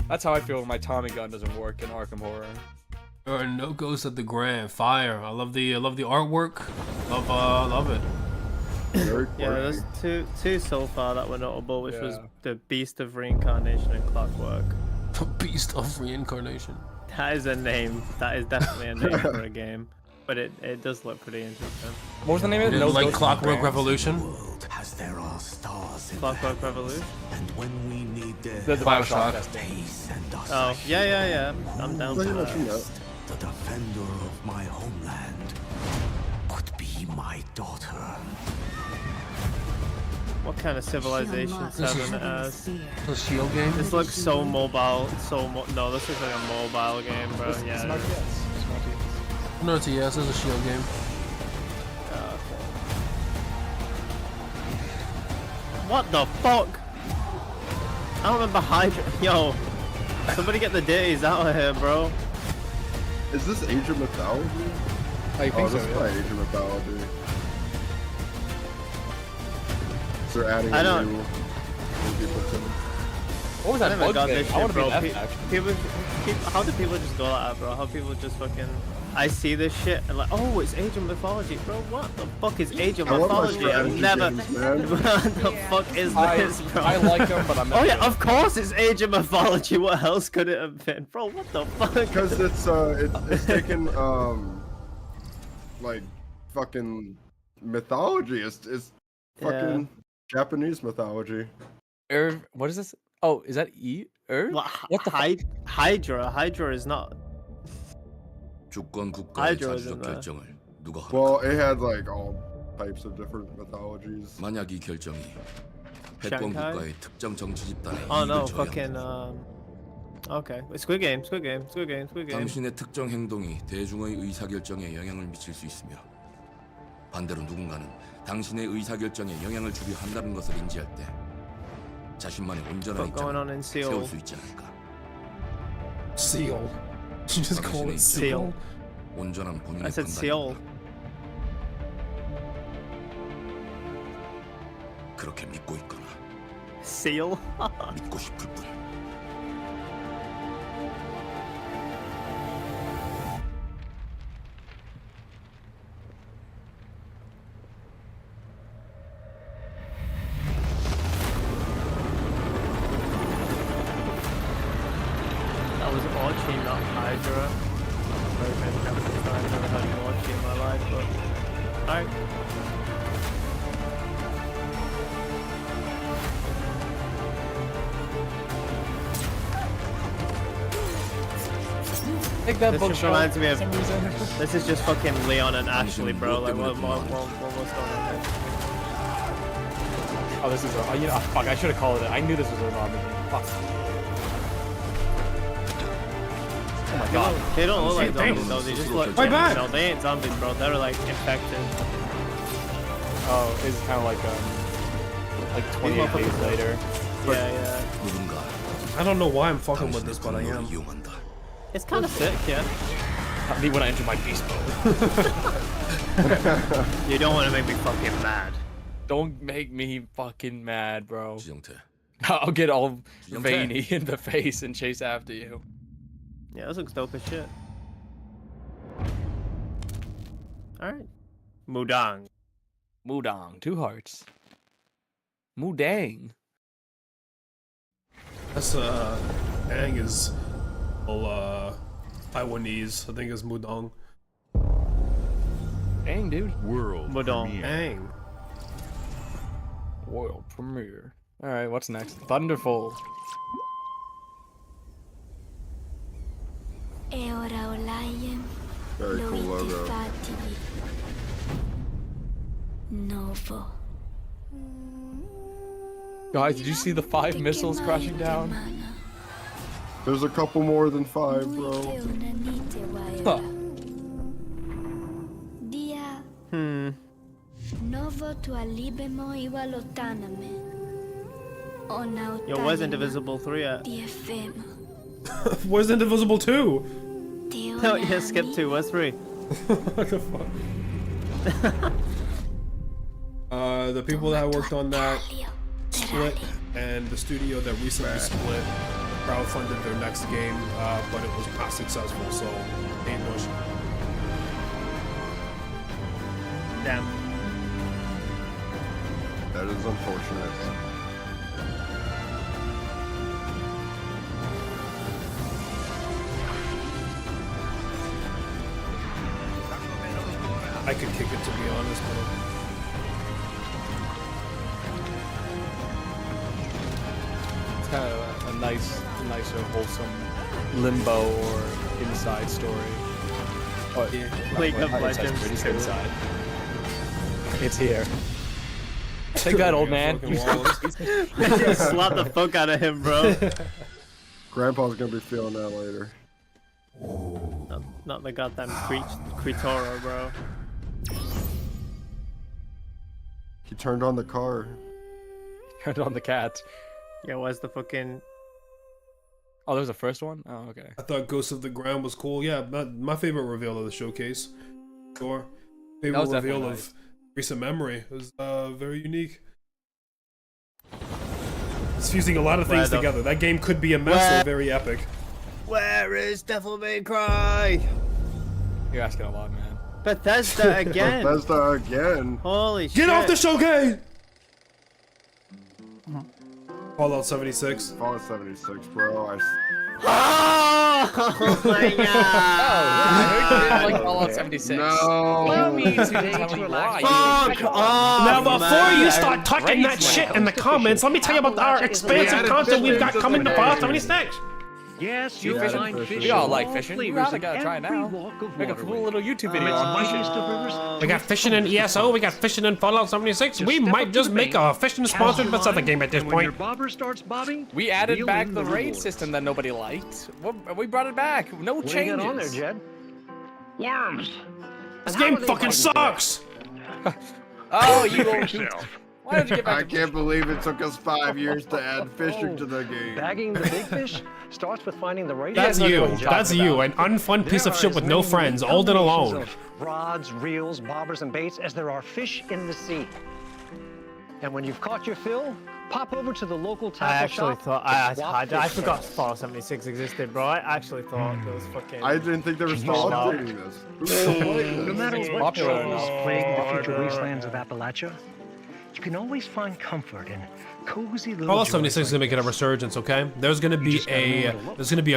That's how I feel when my Tommy gun doesn't work in Arkham Horror. There are no ghosts at the Grand. Fire. I love the artwork. Love it. Yeah, there's two so far that were notable, which was the Beast of Reincarnation and Clockwork. The Beast of Reincarnation. That is a name. That is definitely a name for a game. But it does look pretty interesting. What was the name of it? No, like Clockwork Revolution? As there are stars in Clockwork Revolution? And when we need the Bioshock. peace and us. Oh, yeah. I'm down for that. The defender of my homeland could be my daughter. What kind of Civilization 7 it has? The Shield game? This looks so mobile, no, this looks like a mobile game, bro. It's Yeah. not TS. No, it's a yes, it's a Shield game. What the fuck? I don't remember Hydra. Yo, somebody get the ditties out of here, bro. Is this Age of Mythology? I think this is probably Age of Mythology. So they're adding a new people to them. What was that bug thing? I want to be that people, how do people just go like that, bro? How people just fucking... I see this shit and like, oh, it's Age of Mythology, bro. What the fuck is Age of Mythology? I've never... What the fuck is this, bro? I like them, but I'm not... Oh yeah, of course it's Age of Mythology. What else could it have been? Bro, what the fuck? Because it's taken, like, fucking mythology. It's fucking Japanese mythology. What is this? Oh, is that E? What the Hydra? Hydra is not... Hydra is in there. Well, it had like all types of different mythologies. 만약 이 결정이 Shanghai? 패권 국가의 특정 정치 집단의 Oh no, 이익을 fucking 저해한다. okay. Squid Game. 당신의 특정 행동이 대중의 의사결정에 영향을 미칠 수 있으며 반대로 누군가는 당신의 의사결정에 영향을 주려 한다는 것을 인지할 때 자신만의 온전한 입장을 세울 수 있지 않을까. Seal. You just call it Seal. 온전한 본인의 I said Seal. 그렇게 믿고 있거나 Seal? 믿고 싶을 뿐. That was Archie, not Hydra. I've never had an Archie in my life, but... Alright. Take that This book just reminds me of... This is just fucking Leon and Ashley, bro. Like, what's going on here? Oh, this is a... You know, fuck, I should have called it. I knew this was a zombie game. Fuck. Oh my god. They don't look like zombies though, they just look... No, they ain't zombies, bro. They're like infected. Oh, it's kind of like 28 days later. Yeah. I don't know why I'm fucking with this, but I am. It's kind of sick, yeah. Not me when I enter my beast mode. You don't want to make me fucking mad. Don't make me fucking mad, bro. I'll get all veiny in the face and chase after you. Yeah, this looks dope as shit. Alright. Mudang. Mudang, 2 hearts. Mudang. That's Aang is Taiwanese. I think it's Mudong. Aang, dude. World Mudong. Aang. World premiere. Alright, what's next? Thunderfall. Very cool logo. Guys, did you see the 5 missiles crashing down? There's a couple more than 5, bro. Huh. Yo, where's Indivisible 3 at? Where's Indivisible 2? No, you skipped 2. What's 3? What the fuck? The people that worked on that split, and the studio that recently split crowdfunded their next game, but it was not successful, so ain't no shit. Damn. That is unfortunate. I could kick it, to be honest, but it's kind of a nicer, wholesome limbo or inside story. Oh, League of Legends it's inside. It's here. Take that, old man. Slap the fuck out of him, bro. Grandpa's gonna be feeling that later. Not the goddamn Creatora, bro. He turned on the car. Turned on the cat. Yeah, where's the fucking... Oh, there's a first one? Oh, okay. I thought Ghost of the Ground was cool. Yeah, my favorite reveal of the showcase. Sure. Favorite reveal of recent memory. It was very unique. It's fusing a lot of things together. That game could be a mess or very epic. Where is Devil May Cry? You're asking a lot, man. Bethesda again. Bethesda again. Holy shit. Get off the showcase! Fallout 76. Fallout 76, bro. Oh my god! I like Fallout 76. No. What do you mean? Fuck off, Now, before you start talking that shit in the comments, let me tell you about our expansive content we've got coming to Fallout 76. Yes, you'll find fishing. We all like fishing. We gotta try it now. Make a cool little YouTube video on fishing. We got fishing in ESO, we got fishing in Fallout 76. We might just make a fishing sponsored Bethesda game at this point. We added back the raid system that nobody liked. We brought it back. No changes. What on there, Jed? Worms. This game fucking sucks. Oh, you old Why did you get back I can't believe it took us 5 years to add fishing to the game. Bagging the big fish starts with finding the right. That's you. That's you. An unfun piece of shit with no friends, old and alone. Rods, reels, bobbers, and baits as there are fish in the sea. And when you've caught your fill, pop over to the local tackle shop. I forgot Fallout 76 existed, bro. I actually thought it was fucking... I didn't think they were still updating this. No matter what troubles plague the future wastelands of Appalachia, you can always find comfort in cozy little. Fallout 76 is gonna make it a resurgence, okay? There's gonna be a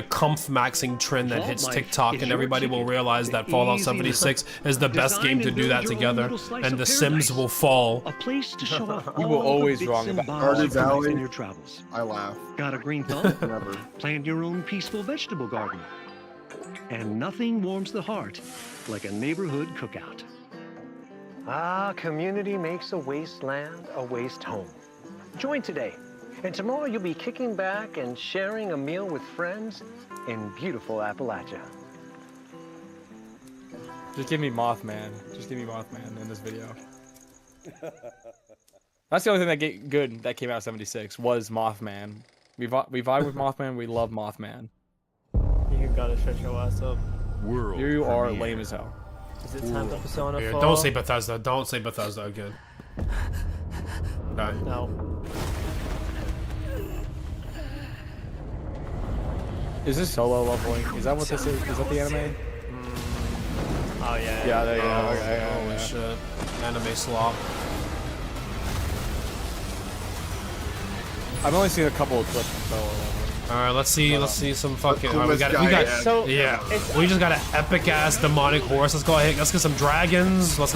comf maxing trend that hits TikTok, and everybody will realize that Fallout 76 is the best game to do that together, and The Sims will fall. A place to show off You were always wrong about Stardew Valley. in your travels. I laugh. Got a green thumb? Never. Plant your own peaceful vegetable garden. And nothing warms the heart like a neighborhood cookout. Ah, community makes a wasteland a waste home. Join today, and tomorrow you'll be kicking back and sharing a meal with friends in beautiful Appalachia. Just give me Mothman. Just give me Mothman in this video. That's the only thing that came out of 76 was Mothman. We vibe with Mothman. We love Mothman. You gotta shut your ass up. You are lame as hell. Is it time for Persona 4? Don't say Bethesda. Don't say Bethesda again. Okay. No. Is this solo leveling? Is that what this is? Is that the anime? Oh yeah. Yeah, there you go. Okay, Holy shit. Anime slop. I've only seen a couple of clips from solo leveling. Alright, let's see some fucking. We just got an epic ass demonic horse. Let's go ahead. Let's get some dragons. Let's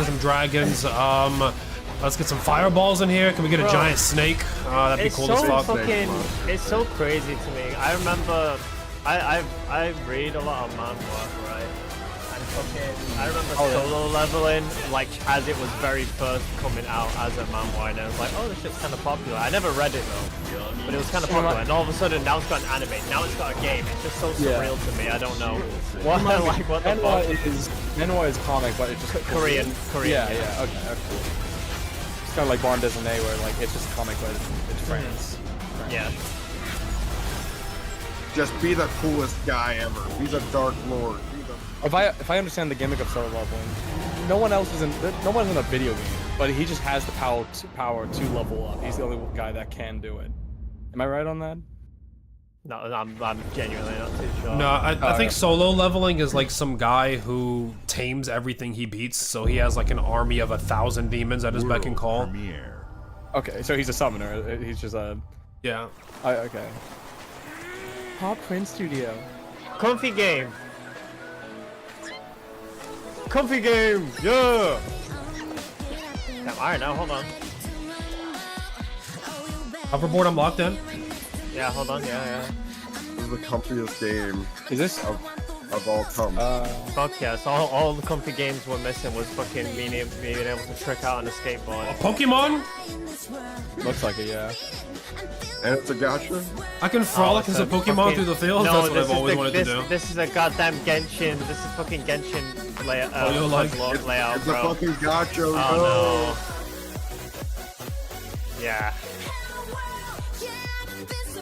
get some fireballs in here. Can we get a giant snake? That'd be cool as fuck. It's so crazy to me. I remember, I read a lot of manhwa, right? And I remember solo leveling, like as it was very first coming out as a manhwa, and I was like, oh, this shit's kind of popular. I never read it though, but it was kind of popular. And all of a sudden, now it's got an anime. Now it's got a game. It's just so surreal to me. I don't know. What the fuck? Manhwa is comic, but it's just Korean. Yeah. Okay. It's kind of like Bond Disney, where like it's just a comic, but it's France. Yeah. Just be the coolest guy ever. Be the Dark Lord. Be the If I understand the gimmick of solo leveling, no one else is in a video game, but he just has the power to level up. He's the only guy that can do it. Am I right on that? No, I'm genuinely not too sure. No, I think solo leveling is like some guy who tames everything he beats, so he has like an army of 1,000 demons at his beck and call. Okay, so he's a summoner. He's just a... Yeah. Okay. Pop Print Studio. Comfy game. Comfy game. Yeah. Damn, alright now, hold on. Hoverboard unlocked then? Yeah, hold on, yeah. This is the comfiest game. Is this? Of all time. Fuck yes, all the comfy games we're missing was fucking being able to trick out on a skateboard. Pokemon? Looks like it, yeah. And it's a gacha? I can frolic as a Pokemon through the field? No, that's what I've always wanted to do. This is a goddamn Genshin. This is fucking Genshin layout, layout, It's bro. a fucking gacha, bro. Oh no. Yeah.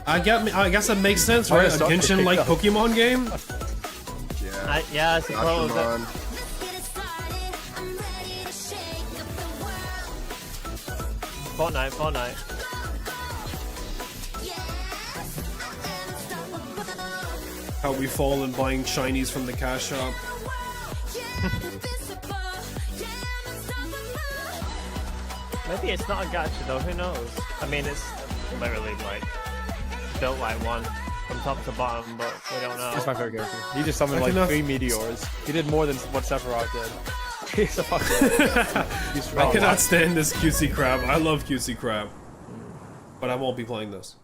I guess it makes sense, right? A Genshin-like Pokemon game? Yeah, I suppose. Fortnite. How we fall in buying shinies from the cash shop. Maybe it's not a gacha though, who knows? I mean, it's literally like built like one from top to bottom, but we don't know. That's my favorite character. He just summoned like 3 meteors. He did more than what Sephiroth did. He's a fucking... He's I cannot stand this QC crab. I love QC crab. But I won't be playing this.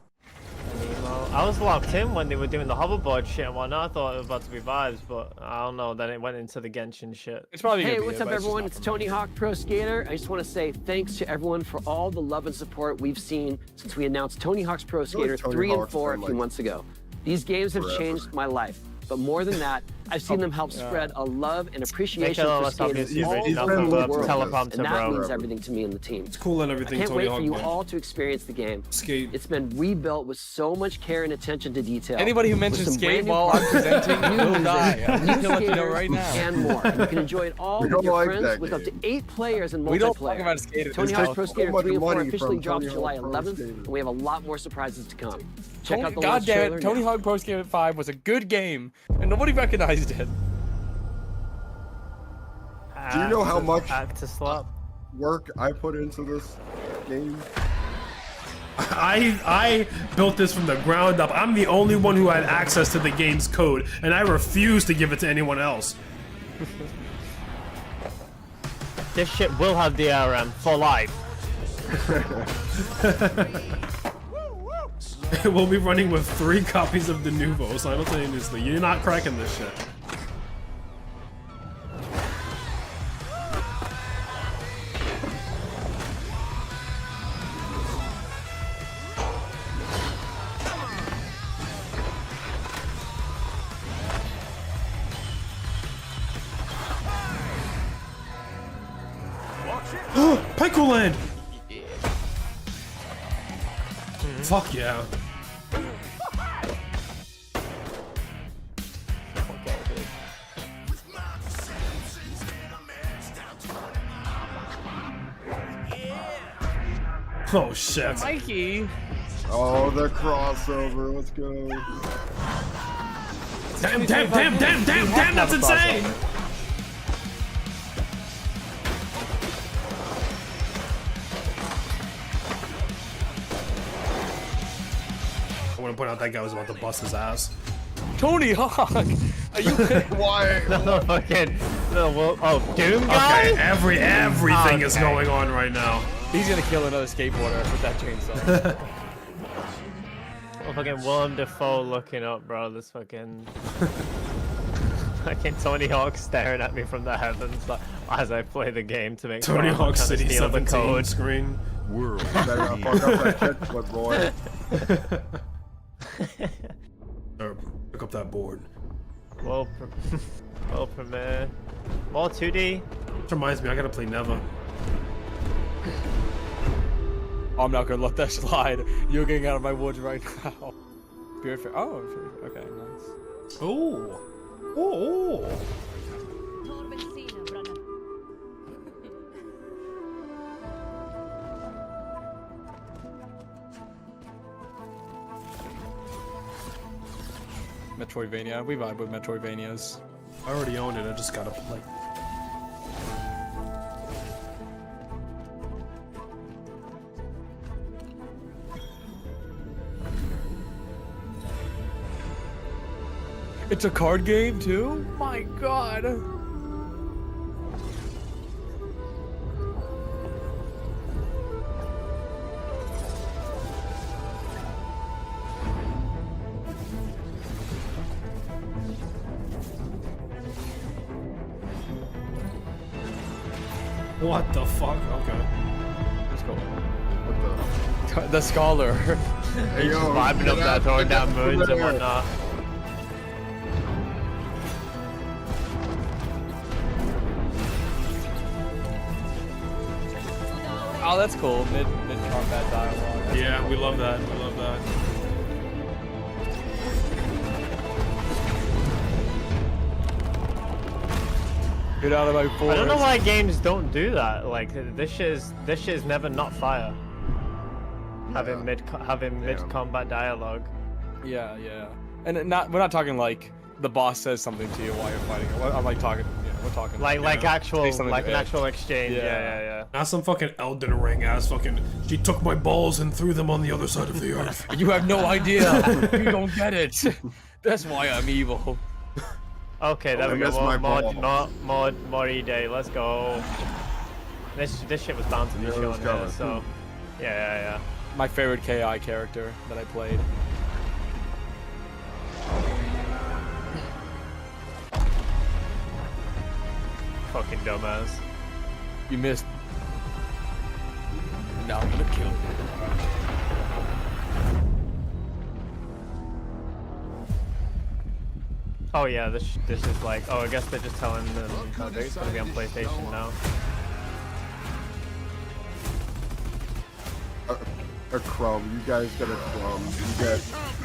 I was locked in when they were doing the hoverboard shit and whatnot. I thought it was about to be vibes, but I don't know. Then it went into the Genshin shit. It's probably Hey, what's up, everyone? It's Tony Hawk Pro Skater. I just want to say thanks to everyone for all the love and support we've seen since we announced Tony Hawk's Pro Skater 3 and 4 a few months ago. These games have changed my life. But more than that, I've seen them help spread a love and appreciation for skaters all over the world, and that means everything to me and the team. It's cool and everything. I can't Tony wait for you Hawk, all to experience the game. Skate. It's been rebuilt with so much care and attention to detail. Anybody who mentions skate while I'm presenting will die. I'm just gonna let you know right now. And more. You can enjoy it all with your friends with up to 8 players in multiplayer. We don't talk about skate. Tony Hawk's Pro Skater 3 and 4 officially drops July 11th, and we have a lot more surprises to come. Check out the God damn trailer it, Tony Hawk Pro Skater 5 was a good game, and nobody recognized it. Do you know how much work I put into this game? I built this from the ground up. I'm the only one who had access to the game's code, and I refuse to give it to anyone else. This shit will have DRM for life. We'll be running with 3 copies of the Nuvo simultaneously. You're not cracking this shit. Pico Land! Fuck yeah. Oh shit. Mikey! Oh, the crossover, let's go. Damn, that's insane! I want to point out that guy was about to bust his ass. Tony Hawk! Are you Why? No, fucking. No, well, oh, Doom guy? Okay, everything is going on right now. He's gonna kill another skateboarder with that chainsaw. Oh, fucking Willem Dafoe looking up, bro. This fucking. Fucking Tony Hawk staring at me from the heavens as I play the game to make Tony sure Hawk City steal the 17 code. screen. World. Better not fuck up that kickflip, boy. Pick up that board. Well, Premiere. More 2D. Which reminds me, I gotta play Neva. I'm not gonna let that slide. You're getting out of my woods right now. Spirit Fair. Oh, okay, nice. Oh. Oh. Metroidvania. We vibe with Metroidvanias. I already own it. I just gotta play. It's a card game too? My god. What the fuck? Okay. Let's go. What the scholar. Hey, he's just vibing up there, throwing down moons and whatnot. Oh, that's cool. Mid combat dialogue. That's Yeah, cool. we love that. We love that. Get out of my forest. I don't know why games don't do that. Like this shit is never not fire. Having mid combat dialogue. Yeah, yeah. And we're not talking like the boss says something to you while you're fighting. I'm like talking. Yeah, we're talking Like actual like an to actual exchange. Yeah. Yeah. Not some fucking Elden Ring ass fucking. She took my balls and threw them on the other side of the earth. You have no idea. You don't get it. That's why I'm evil. Okay, there we go. More E-Day. Let's go. This shit was bound to be shown here, so yeah. My favorite KI character that I played. Fucking dumbass. You missed. Now I'm gonna kill you. Oh yeah, this is like, oh, I guess they're just telling them it's gonna be on PlayStation now. A crumb. You guys get a crumb. You get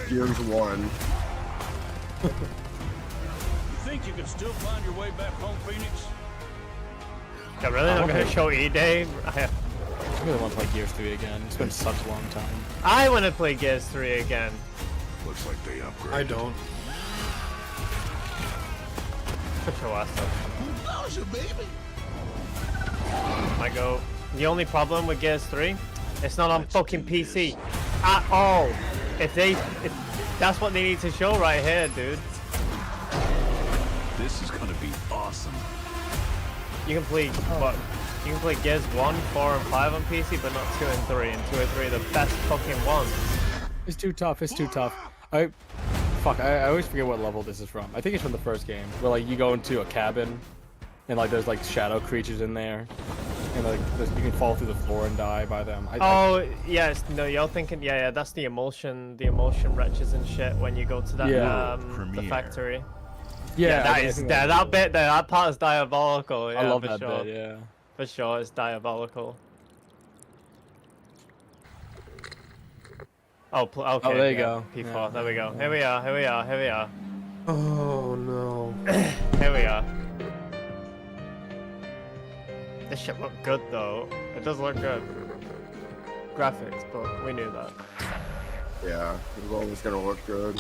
Gears 1. You think you can still find your way back home, Phoenix? Yeah, really? I'm gonna show E-Day? I really want to play Gears 3 again. It's been such a long time. I want to play Gears 3 again. Looks like they upgraded. I don't. Put your ass up. How's your baby? I go. The only problem with Gears 3, it's not on fucking PC at all. If that's what they need to show right here, dude. This is gonna be awesome. You can play what? You can play Gears 1, 4, and 5 on PC, but not 2 and 3. And 2 and 3 are the best fucking ones. It's too tough. It's too tough. I always forget what level this is from. I think it's from the first game, where like you go into a cabin, and like there's like shadow creatures in there, and like you can fall through the floor and die by them. Yes, no, you're thinking, yeah, that's the emulsion wretches and shit when you go to that the factory. Yeah, that part is diabolical. Yeah, I love for that sure. bit. Yeah. For sure, it's diabolical. Oh, okay. Oh, there you go. P4. Yeah. There we go. Here we are. Oh no. Here we are. This shit look good though. It does look good. Graphics, but we knew that. Yeah, it was always gonna look good.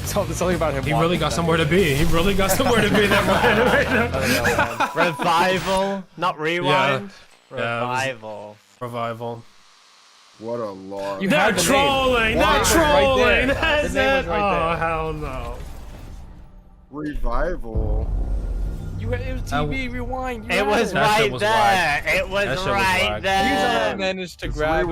Something about him. He really got somewhere to be. He really got somewhere to be. That Revival, not rewind. Yeah, Revival. Revival. What a loss. They're trolling. They're trolling. That's it. Oh hell no. Revival. It was TV Rewind. It was right there. It was right there. You somehow managed to grab.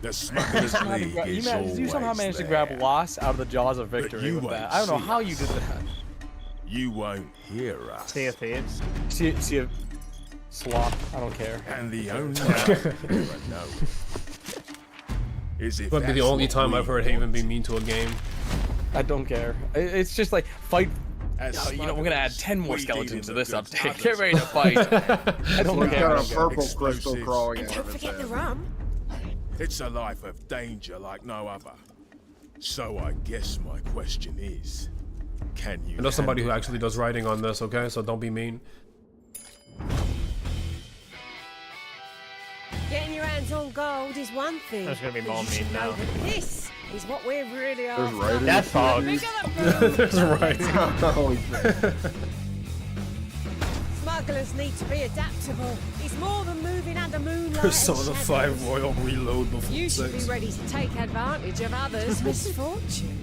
The smuggler's league is You somehow managed to grab loss out of the jaws of victory with that. I don't know how you did that. You won't hear us. Sea of Thieves. See a sloth. I don't care. And the only time you ever know is if Might be the that's only what time we I've heard Haven be want. mean to a game. I don't care. It's just like fight. As You know, we're gonna add 10 more we skeletons to deal this with the update. goods Get ready to fight. I don't He's care. got a purple crystal Explosives. crawling And out don't of his forget the head. rum. It's a life of danger like no other. So I guess my question is, can you I know somebody who handle actually does writing on this, okay? So don't be mean. Get Getting your hands on gold is one thing. There's gonna be but more you should meat know now. that this is what we're really There's after. writing. That's fog. There's writing. Holy shit. Smugglers need to be adaptable. It's more than moving under moonlight. Persona and 5 shadows. Royal Reload before You should 6. be ready to take advantage of others' misfortune.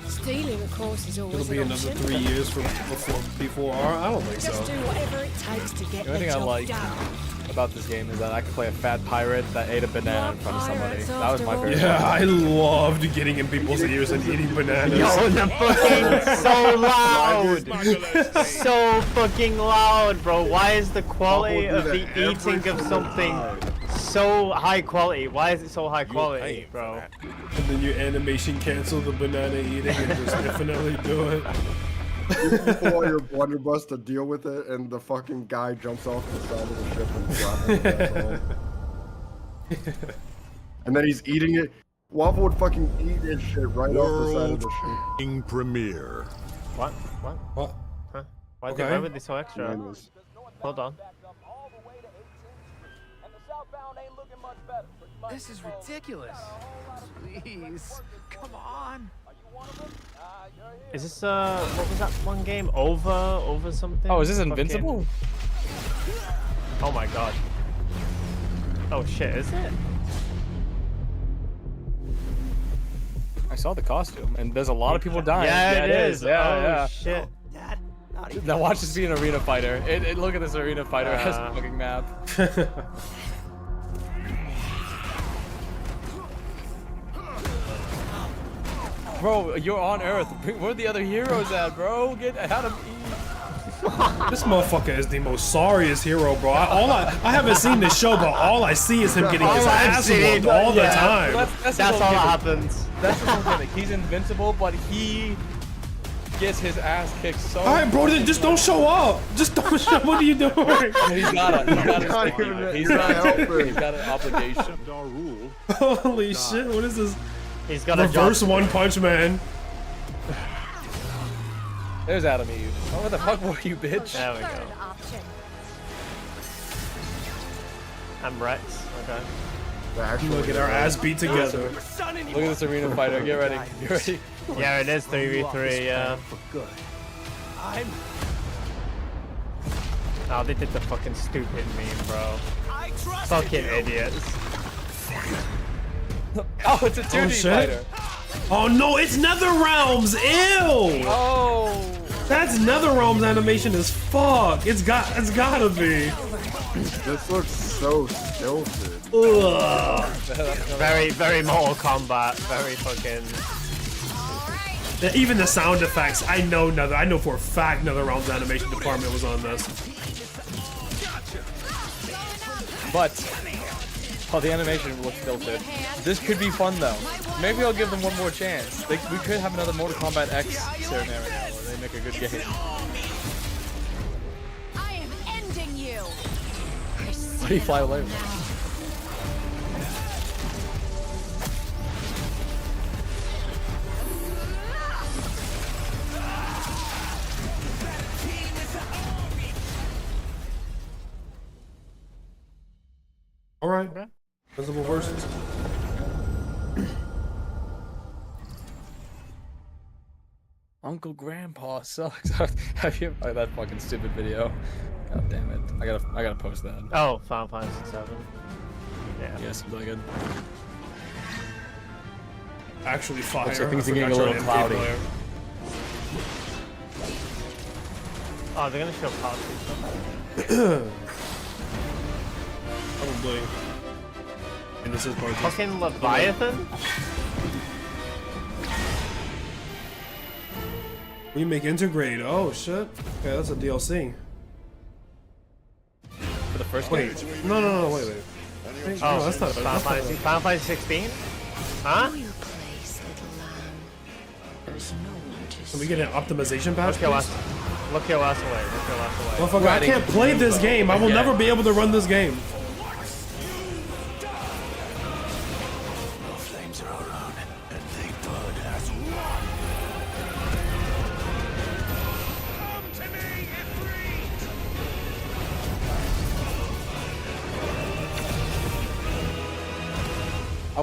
Stealing, of course, is always It'll be an another option. 3 years before R. I don't think Just so. do whatever it takes to get The only the thing I job like done. about this game is that I could play a fat pirate that ate a banana in front of somebody. Pirates That was my after favorite. Yeah, I loved getting in people's ears and eating bananas. Yo, the fucking so loud, so fucking loud, bro. Why is the quality of the eating of something so high quality? Why is it so high quality, bro? And then you animation cancel the banana eating and just infinitely do it. You pull all your blunderbuss to deal with it, and the fucking guy jumps off the side of the ship and drops it. That's all. And then he's eating it. Waffle would fucking eat his shit right off the side of the ship. World premiere. What? What? Huh? Why, Okay. why would they so extra? Hold on. This is ridiculous. Please, come on. Is this what was that one game? Over something? Oh, is this Fucking- Invincible? Oh my god. Oh shit, is it? I saw the costume, and there's a lot of people dying. Yeah, it is. Yeah, Oh, yeah. shit. Now watch this be an arena fighter. Look at this arena fighter has a fucking map. Bro, you're on Earth. Where are the other heroes at, bro? Get Adam E. This motherfucker is the most sorriest hero, bro. I haven't seen this show, but all I see is him getting his ass whooped all the time. That's all his that gimmick. happens. That's his whole gimmick. He's invincible, but he gets his ass kicked so. Alright, bro, then just don't show up. Just don't show. What are you doing? He's got an obligation. Our rule. Holy shit! What is this? He's got a Reverse job. One Punch Man. There's Adam Eve. Oh, what the fuck were you, bitch? There we go. I'm Rex. Okay. Look at our ass beat together. Look at this arena fighter. Get ready. Get ready. Yeah, it is 3v3. Yeah. Oh, they did the fucking stupid meme, bro. Fucking idiots. Oh, it's a 2D shit. fighter. Oh no, it's Netherrealms! Ew! Oh. That's Netherrealms animation as fuck. It's gotta be. This looks so stilted. Ugh. Very, very Mortal Kombat. Very fucking. Even the sound effects, I know for a fact Netherrealms animation department was on this. But the animation looks tilted. This could be fun though. Maybe I'll give them one more chance. We could have another Mortal Kombat X scenario where they make a good game. I am ending you. Why do you fly away with that? Alright. Visible versus. Uncle Grandpa sucks. Have you that fucking stupid video? God damn it! I gotta post that. Oh, Final Fantasy 7. Yeah. Yes, really good. Actually fire. Looks like things are I getting a forgot little your cloudy. player. Oh, they're gonna show parties. Probably. And this is part Fucking Leviathan? Remake Integrate. Oh shit. Okay, that's a DLC. For the first Wait. game? No, wait. Oh, No, that's not Final Fantasy. Final Fantasy 16? Huh? Can we get an optimization patch? Look your last away. Look your last away. Motherfucker, I can't play this game. I will never be able to run this game. Flames are around, and they burn as one.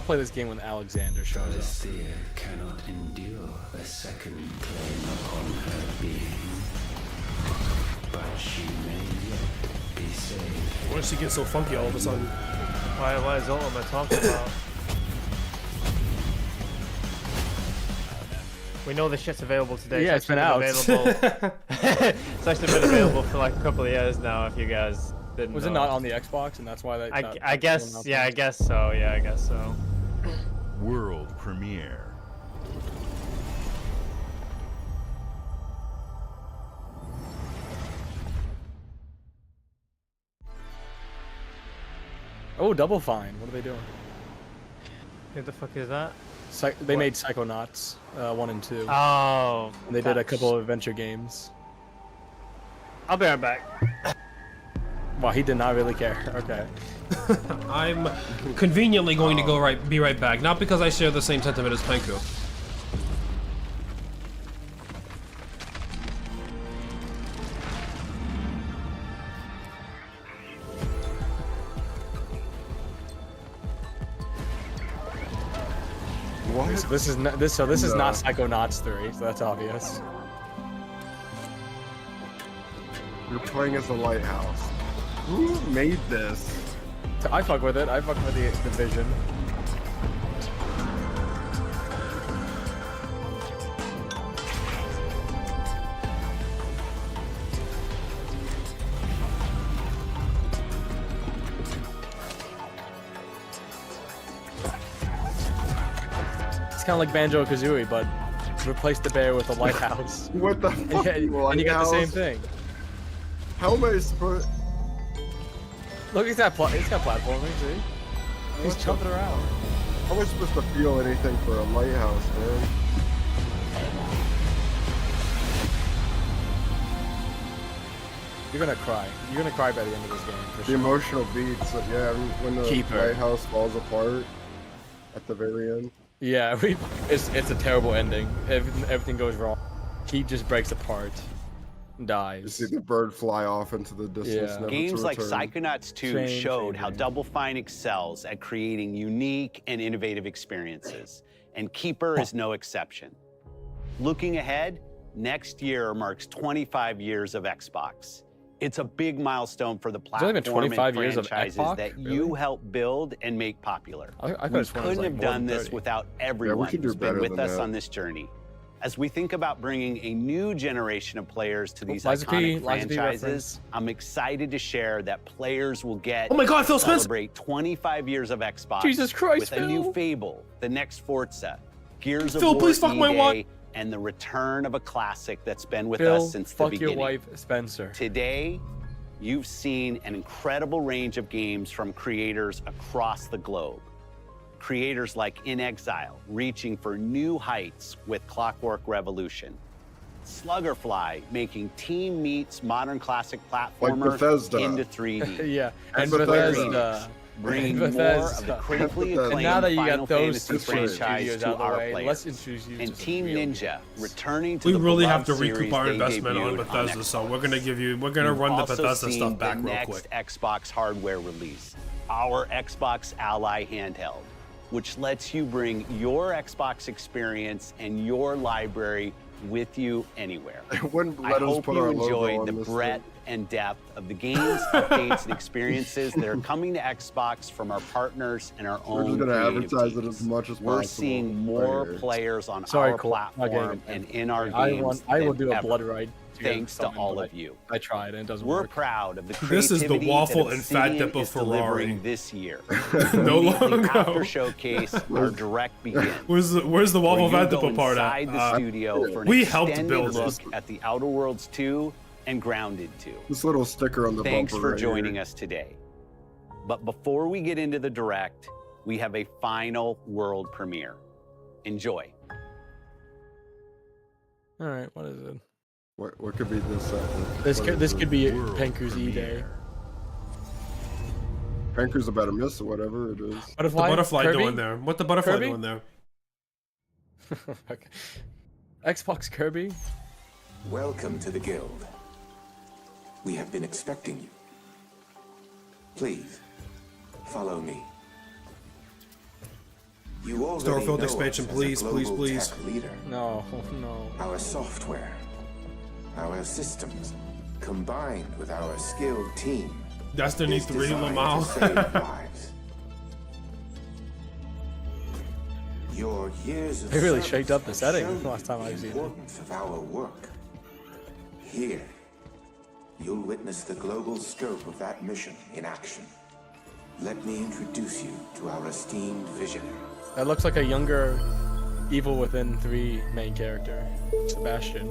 play this game when Alexander shows up. Seer cannot endure a second claim upon her being, but she may yet be saved. Why does she get so funky all of a sudden? Why is Ultima talking about? We know this shit's available today. Yeah, it's been out. Available. It's actually been available for like a couple of years now. If you guys didn't. Was know. it not on the Xbox, and that's why that? I guess. Yeah, I guess so. Yeah, I guess so. World premiere. Oh, Double Fine. What are they doing? What the fuck is that? They made Psychonauts 1 and 2. Oh. And they did a couple of adventure games. I'll be right back. Wow, he did not really care. Okay. I'm conveniently going to be right back. Not because I share the same sentiment as Penku. What? So this is not this is not Psychonauts 3, so that's obvious. You're playing as the lighthouse. Who made this? I fuck with it. I fuck with the vision. It's kind of like Banjo-Kazooie, but replace the bear with a lighthouse. What the fuck? And you get the same thing. How am I supposed? Look, he's got platforming, see? He's jumping around. How am I supposed to feel anything for a lighthouse, man? You're gonna cry. You're gonna cry by the end of this game. For The sure. emotional beats, yeah, when the Keeper. lighthouse falls apart at the very end. Yeah, it's a terrible ending. Everything goes wrong. He just breaks apart, dies. You see the bird fly off into the distance. Yeah. Never Games to like return. Psychonauts 2 showed how Double Fine excels at creating unique and innovative experiences, and Keeper is no exception. Looking ahead, next year marks 25 years of Xbox. It's a big milestone for the It's only been platform 25 and years of franchises Xbox? that Really? you helped build and make popular. I thought We this one was, couldn't like, have more done than this 30. without everyone could do who's been better with than us that. on this journey. As we think about bringing a new generation of players to these Liza P, iconic Liza P franchises, reference. I'm excited to share that players will get Oh my God, Phil to Spencer! celebrate 25 years of Xbox Jesus Christ, with a new Phil. Fable, the next Forza, Gears of Phil, War please fuck my E-Day, wife. and the return of a classic that's been with Phil, us since the fuck beginning. your wife, Spencer. Today, you've seen an incredible range of games from creators across the globe. Creators like In Exile, reaching for new heights with Clockwork Revolution. Sluggerfly, making Team Meat's modern classic platformer Bethesda. into 3D. Yeah, and Bethesda. Bethesda. Bringing And more of Bethesda. the critically And acclaimed now that you Final got those Fantasy studios franchise to out of the our way, players. let's introduce you And to some Team real Ninja, games. returning to We the really have to beloved recoup series our they investment on debuted Bethesda, Xbox. so we're gonna You've run the also Bethesda seen stuff back the real next quick. Xbox hardware release, our Xbox Ally handheld, which lets you bring your Xbox experience and your library with you anywhere. Wouldn't I let us hope put you our logo enjoyed on the this breadth and depth of the games, updates, and experiences that are coming to Xbox from our partners and our We're own just gonna creative advertise teams. it as much as We're possible. seeing more Right here. players on Sorry, our Cole, not getting platform it. and in our I games will than do a ever, blood ride. get thanks to something, all but of you. I tried and it doesn't We're work. proud of the This is the creativity waffle that and fat Obsidian dip of is delivering Ferrari. this year. No Immediately longer. after showcase, our direct begins. Where's the waffle where you fat go dip part inside at? the studio for an we helped extended build look this. at the Outer Worlds 2 and Grounded 2. This little sticker on the Thanks bumper for right joining here. us today. But before we get into the direct, we have a final world premiere. Enjoy. All right, what is it? What could be this? This could be Penku's E-Day. Penku's about to miss whatever it is. What the butterfly Kirby? doing there? What the butterfly Kirby? doing there? Okay. Xbox Kirby. Welcome to the Guild. We have been expecting you. Please, follow me. You already Starfield know expansion, us as a please, please, global please. tech leader. No, no. Our software, our systems, combined with our skilled team, Destiny is 3 designed Lamau. to save lives. Your years of They really service shaked up the have setting shown last time you I've the seen it. importance of our work. Here, you'll witness the global scope of that mission in action. Let me introduce you to our esteemed visionary. That looks like a younger Evil Within 3 main character, Sebastian.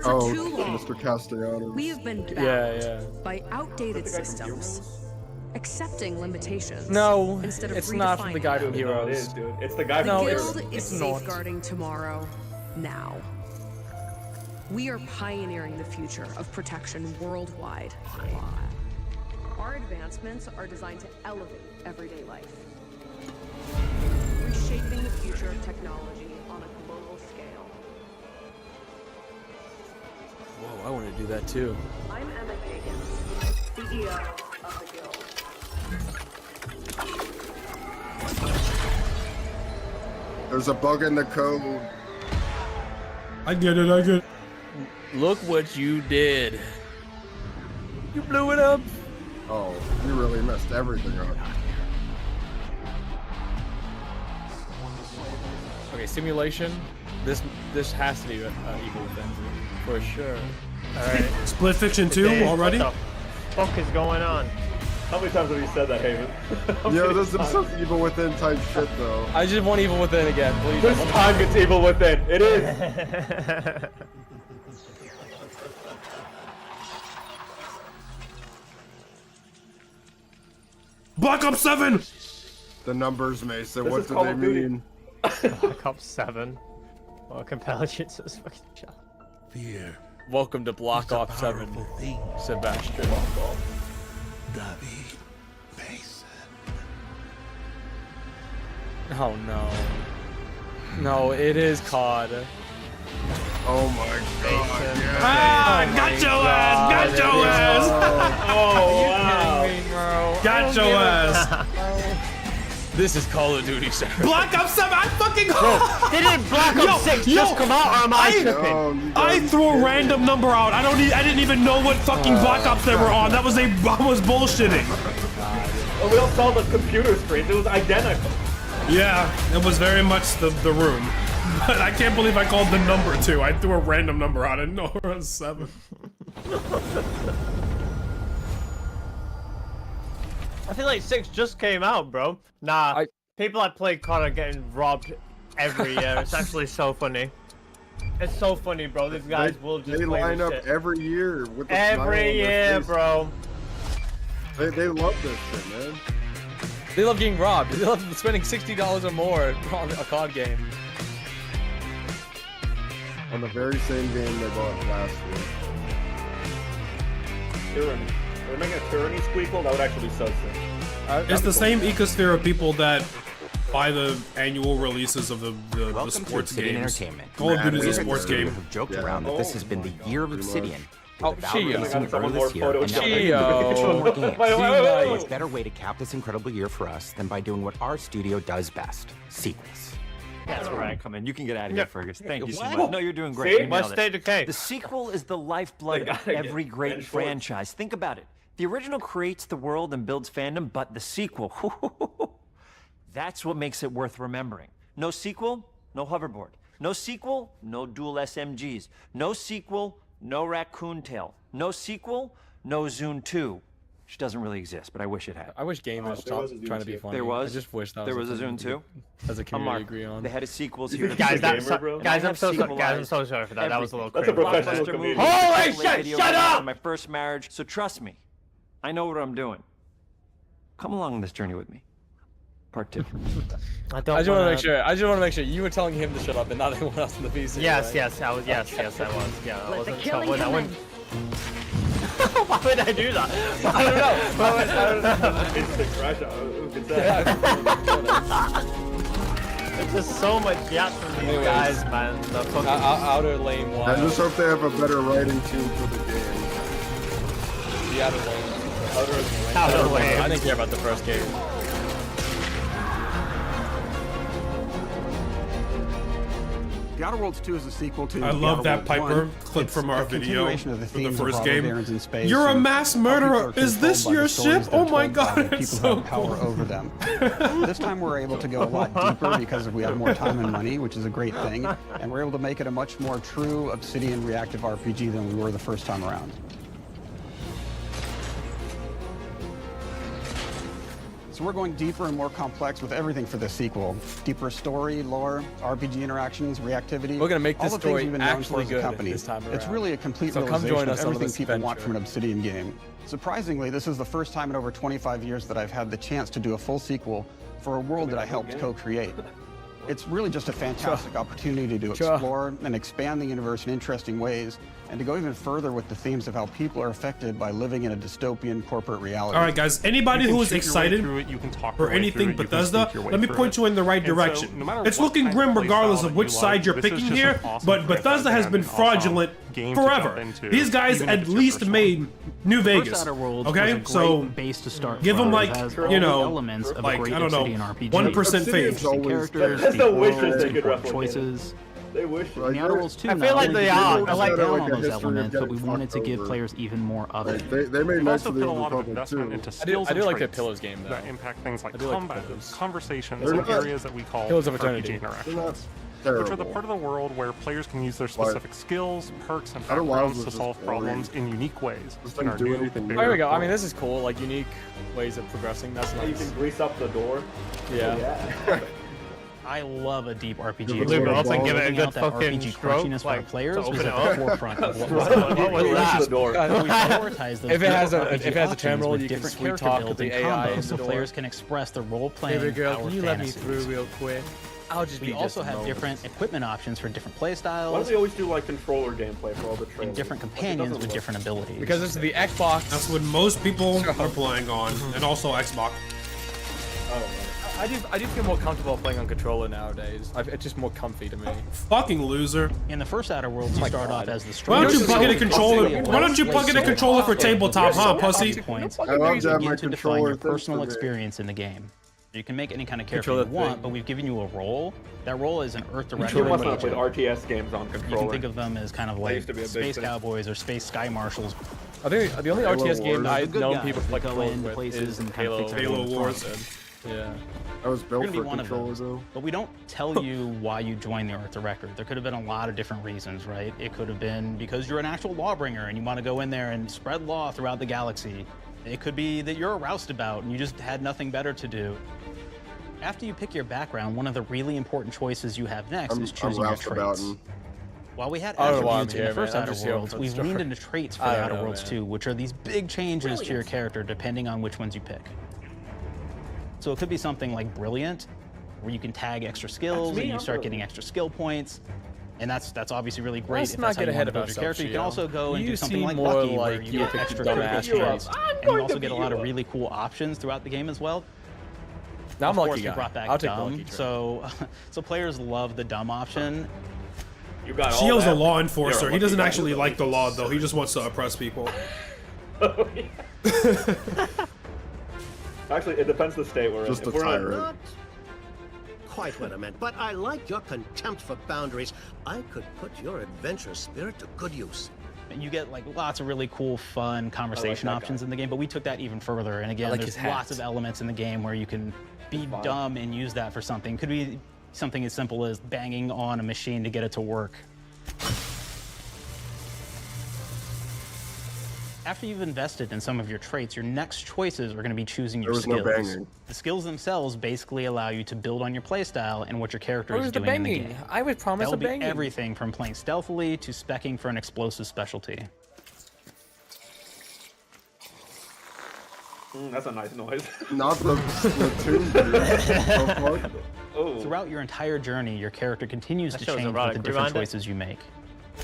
Oh, too long, Mr. Castellanos. we have been bound Yeah. by outdated systems, accepting limitations. No, instead of it's not from the guy from redefining them. Heroes. It is, dude. It's the guy The from Guild Heroes. is It's not. safeguarding tomorrow, now. We are pioneering the future of protection worldwide. Our advancements are designed to elevate everyday life, reshaping the future of technology on a global scale. Whoa, I want to do that too. I'm Emma Kagan, CEO of the Guild. There's a bug in the code. I get it. Look what you did. You blew it up. Oh, you really messed everything up. Okay, simulation. This has to be Evil Within for sure. Alright. Split Fiction 2 already? What the fuck is going on? How many times have you said that, Haven? Yo, this is some Evil Within type shit though. I just want Evil Within again, please. This time it's Evil Within. It is. Black Ops 7! The numbers, Mason. This What is do Call they of Duty. mean? Black Ops 7. Well, compels you to this fucking shot. Fear. Welcome to Black Ops 7, Sebastian. David Mason. Oh no. No, it is COD. Oh my god. Yeah. Ah, got your ass! Got your ass! Oh, wow. Got your ass! This is Call of Duty 7. Black Ops 7! I fucking... Didn't Black Ops 6 just come out, or am I tripping? I threw a random number out. I didn't even know what fucking Black Ops they were on. I was bullshitting. Well, we all saw the computer screens. It was identical. Yeah, it was very much the room. But I can't believe I called the number 2. I threw a random number out. I didn't know it was 7. I feel like 6 just came out, bro. Nah, people that play COD are getting robbed every year. It's actually so funny. It's so funny, bro. These guys will just They play line this up shit. every year with the smile on Every their year, face. bro. They love this shit, man. They love getting robbed. They love spending $60 or more on a COD game. On the very same game they bought last week. Tyranny. They're making a tyranny squeakle. That would actually be so sick. It's the same ecosphere of people that buy the annual releases of the sports games. Call of Duty is a sports game. Have joked around that this has been the year of Obsidian. Oh, With Valve Chio. releasing Someone early more this year, and now they're Chio. releasing 2 more games. Wait. What better way to cap this incredible year for us than by doing what our studio does best: sequels. That's where I come in. You can get out of here, Fergus. Thank you so What? much. No, you're doing great. See? You Must nailed stay it. decay. The sequel is the lifeblood of every great franchise. Think about it. The original creates the world and builds fandom, but the sequel, that's what makes it worth remembering. No sequel, no hoverboard. No sequel, no dual SMGs. No sequel, no raccoon tail. No sequel, no Zune 2. Which doesn't really exist, but I wish it had. I wish gamers stopped trying to be funny. There was. I just wish that there was was a Zune 2. as a community agree on. They had a sequels here. Guys, I'm so sequelized sorry for that. That was a little That's crazy. a professional Blockbuster comedian. movie. Holy Play shit, video shut games up! in my first marriage, so trust me. I know what I'm doing. Come along on this journey with me. Part 2. I I just want to make sure you were telling him to shut up and not anyone else in the PC. Yes, right? yes, I was. Yes, I was. Yeah, I Let the wasn't. killing I come wouldn't. Why would I do that? I don't know. Instant crash out. Who did that? There's just so much yap from these Anyways. guys, man. The fucking Outer Lane I Wild. just hope they have a better writing team for the game. The Outer Lane. Outer Lane. I didn't care about the first game. The Outer Worlds 2 is a sequel to I The love Outer that Worlds Piper 1. clip It's from a our video continuation of the for the themes of first robber game. barons in space. You're a and mass how people murderer. are Is this controlled by your the stories ship? they're Oh my told by god, the it's people so who have power cool. over them. This time we're able to go a lot deeper because we have more time and money, which is a great thing, and we're able to make it a much more true Obsidian reactive RPG than we were the first time around. So we're going deeper and more complex with everything for this sequel. Deeper story, lore, RPG interactions, reactivity. We're gonna make this all the things story we've been known for actually as a good company. this time It's around. really a complete So come realization join of us on everything this people want adventure. from an Obsidian game. Surprisingly, this is the first time in over 25 years that I've had the chance to do a full sequel for a world that I helped co-create. It's really just a fantastic opportunity to explore and expand the universe in interesting ways, and to go even further with the themes of how people are affected by living in a dystopian corporate reality. All right, guys. Anybody who is excited for anything Bethesda, let me point you in the right direction. It's looking grim regardless of which side you're picking here, but Bethesda has been fraudulent forever. These guys at least made New Vegas. Okay, so base to start give them from. like, It has you all the know, elements of a like great I don't know, Obsidian RPG. 1% faith. Characters, Bethesda the wishes worlds, they could important replicate it. choices. They wish. In the Outer Worlds 2, I not feel like only they did are. we I like down like on a those history of elements, but we getting wanted to fucked give over. players even more of it. They made We've Knights also of the put a Old lot of Republic investment too. into I skills do and like the traits Pillars game, though. that impact things like I do like combat, Pillars. conversations, They're and not- areas that we call Pillars of RPG Eternity. They're interactions, not which are the terrible. part of the world where players can use their specific skills, perks, and Outer Wilds backgrounds was to just solve boring. problems in unique ways. Just in didn't our do new, anything bigger Oh, here we go. I world. mean, this is cool. Like unique ways of progressing. That's You nice. can grease up the door. Yeah. I love a deep RPG. But they would also give it a Building good out that fucking RPG stroke, crunchiness for our like, players to was open at it the up. forefront of what What was that? The door. we prioritize those If it has a- different if it has a RPG terminal, options you with can different sweet character talk with builds the and AI combos in so the door. players can express their role-playing Baby girl, power can you let me through fantasies. real quick? I'll just We be also just a have moment. different equipment options for different play Why styles do they always do like controller gameplay for all the trailers? and different Like, it companions doesn't with look- different abilities. Because it's the Xbox. That's what most people are playing on, and also Xbox. Oh, man. I do feel more comfortable playing on controller nowadays. It's just more comfy to me. Fucking loser. In the first Outer Worlds, you start off as the Why don't you strongest plug in a soldier. controller? Why don't you plug in a controller for tabletop, huh, pussy? Points I love to have begin my to define controller your things personal for me. experience in the game. You can make any kind of character Controller you want, thing. but we've given you a role. That role is an Earth You directed must not have agent. played RTS games on You controller. can think of them as kind of like used to be a big space thing. cowboys or space sky marshals. I think the only Halo RTS game Wars. I've Good known guys people that play go controllers in with places is and kind of fix Halo everyone's Wars. problems. Yeah. I was You're built gonna be for one of controllers those, though. but we don't tell you why you joined the Earth Director. There could have been a lot of different reasons, right? It could have been because you're an actual lawbringer and you want to go in there and spread law throughout the galaxy. It could be that you're a roustabout and you just had nothing better to do. After you pick your background, one of the really important choices you have next is choosing your traits. While we had I don't know why I'm attributes in here, the first man. I'm Outer just here Worlds, for the we've story. leaned into traits for I the don't Outer know, Worlds man. 2, which are these big changes to your character depending on which ones you pick. So it could be something like Brilliant, where you can tag extra skills and you start getting extra skill points. And that's obviously really great Let's if not that's how get you ahead want to of build your character. You can ourselves, also go and You do something seem like more Lucky, where like you you get pick extra dumb critical ass traits. traits. And you also get a lot of really cool options throughout the game as well. Now I'm Of a course, lucky we guy. brought back I'll take the dumb, lucky trait. so players love the dumb option. You got all Gio's a that? law enforcer. You're a He doesn't lucky actually guy. like the law, though. He just wants to oppress people. Actually, it depends the state we're in. Just If a we're in tyrant. Not quite what I meant, but I like your contempt for boundaries. I could put your adventurous spirit to good use. And you get like lots of really cool, fun conversation options in the game, but we took that even further. And again, like there's his hat. lots of elements in the game where you can be dumb and use that for something. Could be something as simple as banging on a machine to get it to work. After you've invested in some of your traits, your next choices are going to be choosing your There was no skills. banging. The skills themselves basically allow you to build on your playstyle and what your character Where is was the doing in the banging? game. I would promise That'll a be banging. everything from playing stealthily to speccing for an explosive specialty. That's a nice noise. Not the Splatoon dude. Oh. Throughout your entire journey, your character continues That to shows change with erotic. the different Rewind it. choices you make.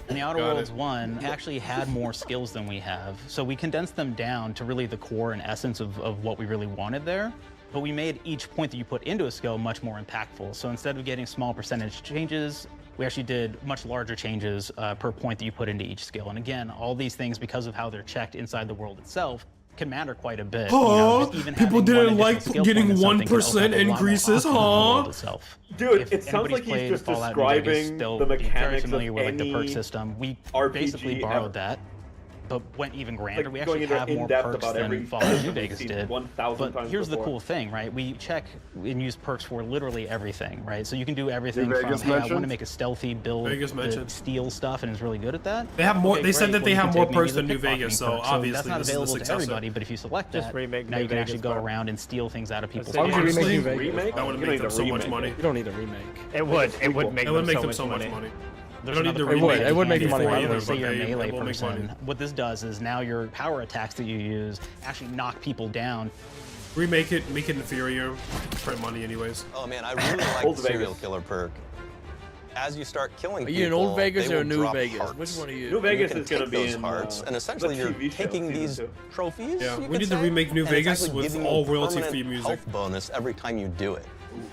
In the Outer Got Worlds it. 1, we actually had more skills than we have, so we condensed them down to really the core and essence of what we really wanted there. But we made each point that you put into a skill much more impactful. So instead of getting small percentage changes, we actually did much larger changes per point that you put into each skill. And again, all these things, because of how they're checked inside the world itself, can matter quite a bit. Huh? Even People having didn't one like additional skill getting point in something can 1% open up a lot more increases, options in the world huh? itself. Dude, If it sounds anybody's like he's played just Fallout New Vegas, describing they'll the be very mechanics familiar of with like the perk any system. We RPG basically ever. borrowed that, but went even grander. Like we going actually into have more in-depth perks about than every Fallout New system we've Vegas seen did. 1,000 But times here's the before. cool thing, right? We check and use perks for literally everything, right? So you can do everything New from, Vegas hey, I want mentioned? to make a stealthy build Vegas that mentioned. steal stuff and is really good at that. They have more. Okay, they said great. that they Well, you have can more take maybe perks the than New pickpocketing Vegas, so perk. obviously that's not this is the available to successor. everybody, but if you select Just that, remake now New you can actually Vegas, go bro. around and steal things out of people's Why would you hands. remake New Honestly, Vegas? Remake? That would You make don't them so need a much remake. money. You don't need a remake. It would make It would them make so them much so much money. money. There's don't need another the perk remake. that It would you make can money do either, for, say but you're a they melee will make money. person. What this does is now your power attacks that you use actually knock people down. Remake it, make it inferior, print money anyways. Oh man, I really like Old the serial Vegas. killer perk. As you start killing Are people, you in Old Vegas they or will New drop Vegas? hearts. Which one are you? New Vegas you can is gonna take be those in hearts, and essentially the you're TV show, taking season these 2. trophies. Yeah, you we could need to say, remake New and it's Vegas actually with giving you all a royalty-free permanent music. health bonus every time you do it.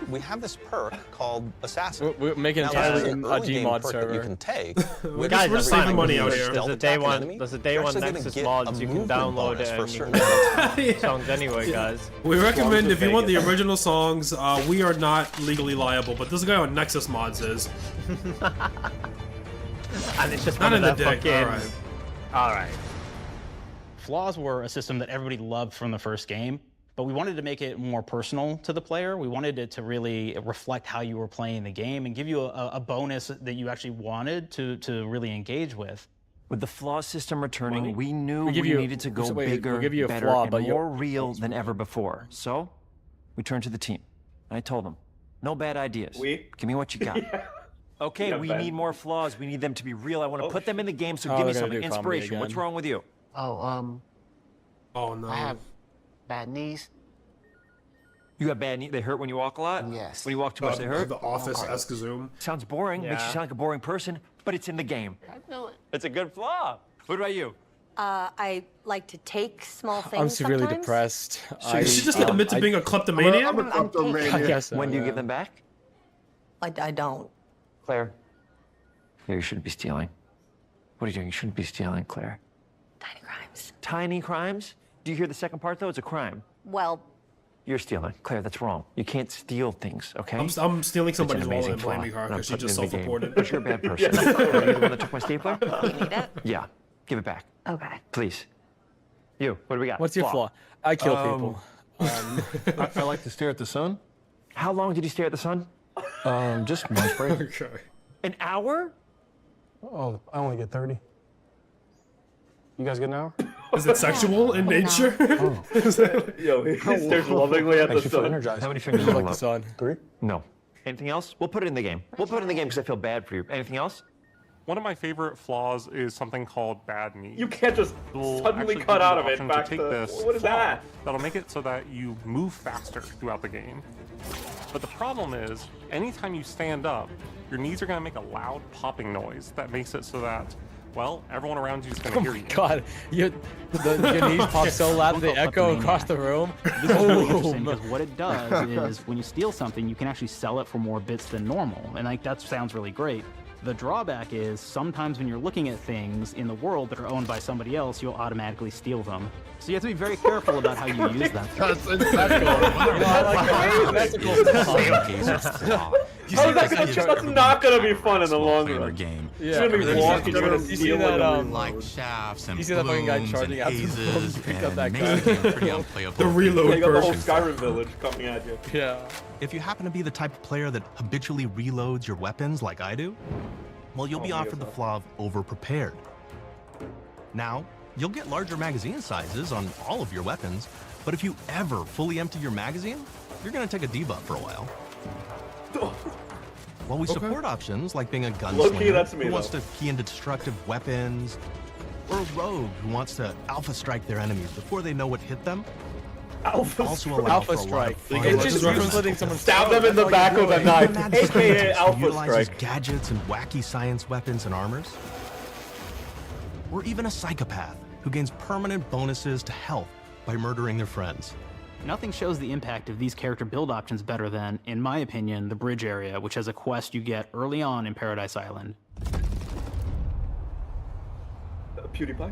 We have this perk called Assassin. We're making Now, entirely this is an a early game Gmod perk that you server. can take. We're Guys, just every saving time money you out do here. There's a day one. There's a day You're one actually gonna Nexus get mods. a You can movement download bonus it for and you certain can get songs anyway, guys. We recommend if you want the Vegas. original songs, we are not legally liable, but this guy on Nexus Mods is. And it's just Not one in of the that dick. fucking. All right. All right. Flaws were a system that everybody loved from the first game, but we wanted to make it more personal to the player. We wanted it to really reflect how you were playing the game and give you a bonus that you actually wanted to really engage with. With the flaw system returning, we knew we give you- needed to go so wait, bigger, we'll give you a better, flaw, and but more real than ever before. So, we turned to the team. I told them, no bad ideas. Give me what you got. Okay, Yeah, we Ben. need more flaws. We need them to be real. I want to put them in the game, so Oh, give me they're gonna something. do comedy Inspiration. What's again. wrong with you? Oh, Oh no. I have bad knees. You got bad knees? They hurt when you walk a lot? Yes. When you walk too much, they hurt? The Office-esque zoom. Sounds boring. Makes you Yeah. sound like a boring person, but it's in the game. I know it. It's a good flaw. What about you? I like to take small things. I'm severely sometimes. depressed. Did she just admit to being a kleptomaniac? I'm a kleptomaniac. I guess so, When do you yeah. give them back? I don't. Claire. Claire, you shouldn't be stealing. What are you doing? You shouldn't be stealing, Claire. Tiny crimes. Tiny crimes? Do you hear the second part, though? It's a crime. Well, You're stealing. Claire, that's wrong. You can't steal things, okay? I'm stealing It's an somebody's wallet amazing and blaming flaw, her and I'm because she putting just it in the game. self-reported. But you're a bad person. Are you the one that took my stapler? you need it? Yeah. Give it back, Okay. please. You, what do we got? What's your flaw? I kill people. I like to stare at the sun. How long did you stare at the sun? Just lunch break. Okay. An hour? Oh, I only get 30. You guys get an hour? Is it sexual in nature? Yo, he stares lovingly at the Makes you feel sun. energized. How many fingers I are like the left? sun. 3. No. Anything else? We'll put it in the game. We'll put it in the game because I feel bad for you. Anything else? One of my favorite flaws is something called bad knees. You can't just We'll suddenly actually cut give you out the of it option back to take to this what is flaw that? That'll make it so that you move faster throughout the game. But the problem is, anytime you stand up, your knees are going to make a loud popping noise that makes it so that, well, everyone around you is going to Oh hear my you. god, your knees pop so loud that they echo across the room. This is really interesting because what it does is when you steal something, you can actually sell it for more bits than normal. And like that sounds really great. The drawback is sometimes when you're looking at things in the world that are owned by somebody else, you'll automatically steal them. So you have to be very careful about how you use them. That's cool. That's a cool That's not gonna be fun in the long run. Game. Yeah. You're gonna be walking You around see stealing that, them. Like shafts and you see that fucking guy blooms charging and after the hazes pick up and that makes guy. the game pretty unplayable. The reload They got the whole version. Skyrim village coming at you. Yeah. If you happen to be the type of player that habitually reloads your weapons like I do, well, you'll be offered the flaw of over-prepared. Now, you'll get larger magazine sizes on all of your weapons, but if you ever fully empty your magazine, you're gonna take a debuff for a while. While we support options like being a Low-key, that's gunslinger me, who wants though. to key into destructive weapons, or a rogue who wants to alpha strike their enemies before they know what hit them, Alpha also strike. allow Alpha for a lot strike. of fun. It's just You're you slitting someone's stab them in the back with a knife, aka Alpha utilizes Strike. gadgets and wacky science weapons and armors. Or even a psychopath who gains permanent bonuses to health by murdering their friends. Nothing shows the impact of these character build options better than, in my opinion, the bridge area, which has a quest you get early on in Paradise Island. PewDiePie?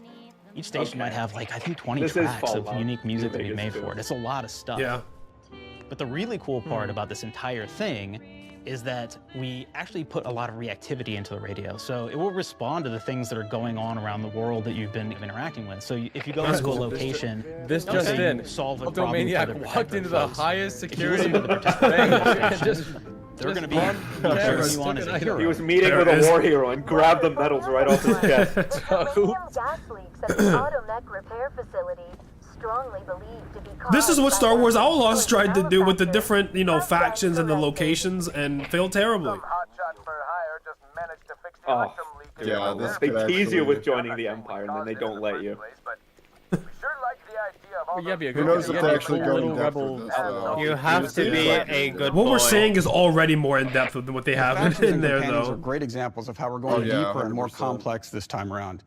Each station might have like I think 20 This is tracks of Fallout. unique music to be Vegas made too. for it. It's a lot of stuff. Yeah. But the really cool part about this entire thing is that we actually put a lot of reactivity into the radio. So it will respond to the things that are going on around the world that you've been interacting with. So if you go into a location, This let's just say you in. solve a Alto problem for Maniac the walked Protector into the folks. highest If you security listen to the Protector thing. station, they're going to be cheering you on as a hero. He was meeting with a war hero and grabbed the medals right off his chest. Gas leaks at the Automech repair facility. This is what Star Wars Outlaws tried to do with the different, you know, factions and the locations, and failed terribly. Oh, Yeah, this they could tease you actually- with joining the Empire, and then they don't let you. Yeah, be a Who good knows guy. if You they gotta actually be a go little in depth rebel. with this, though. You have to be a good What boy. we're saying is already more in depth than what they have Factions in and there, companions are though. great examples of how we're going yeah, deeper and more 100%. complex this time around.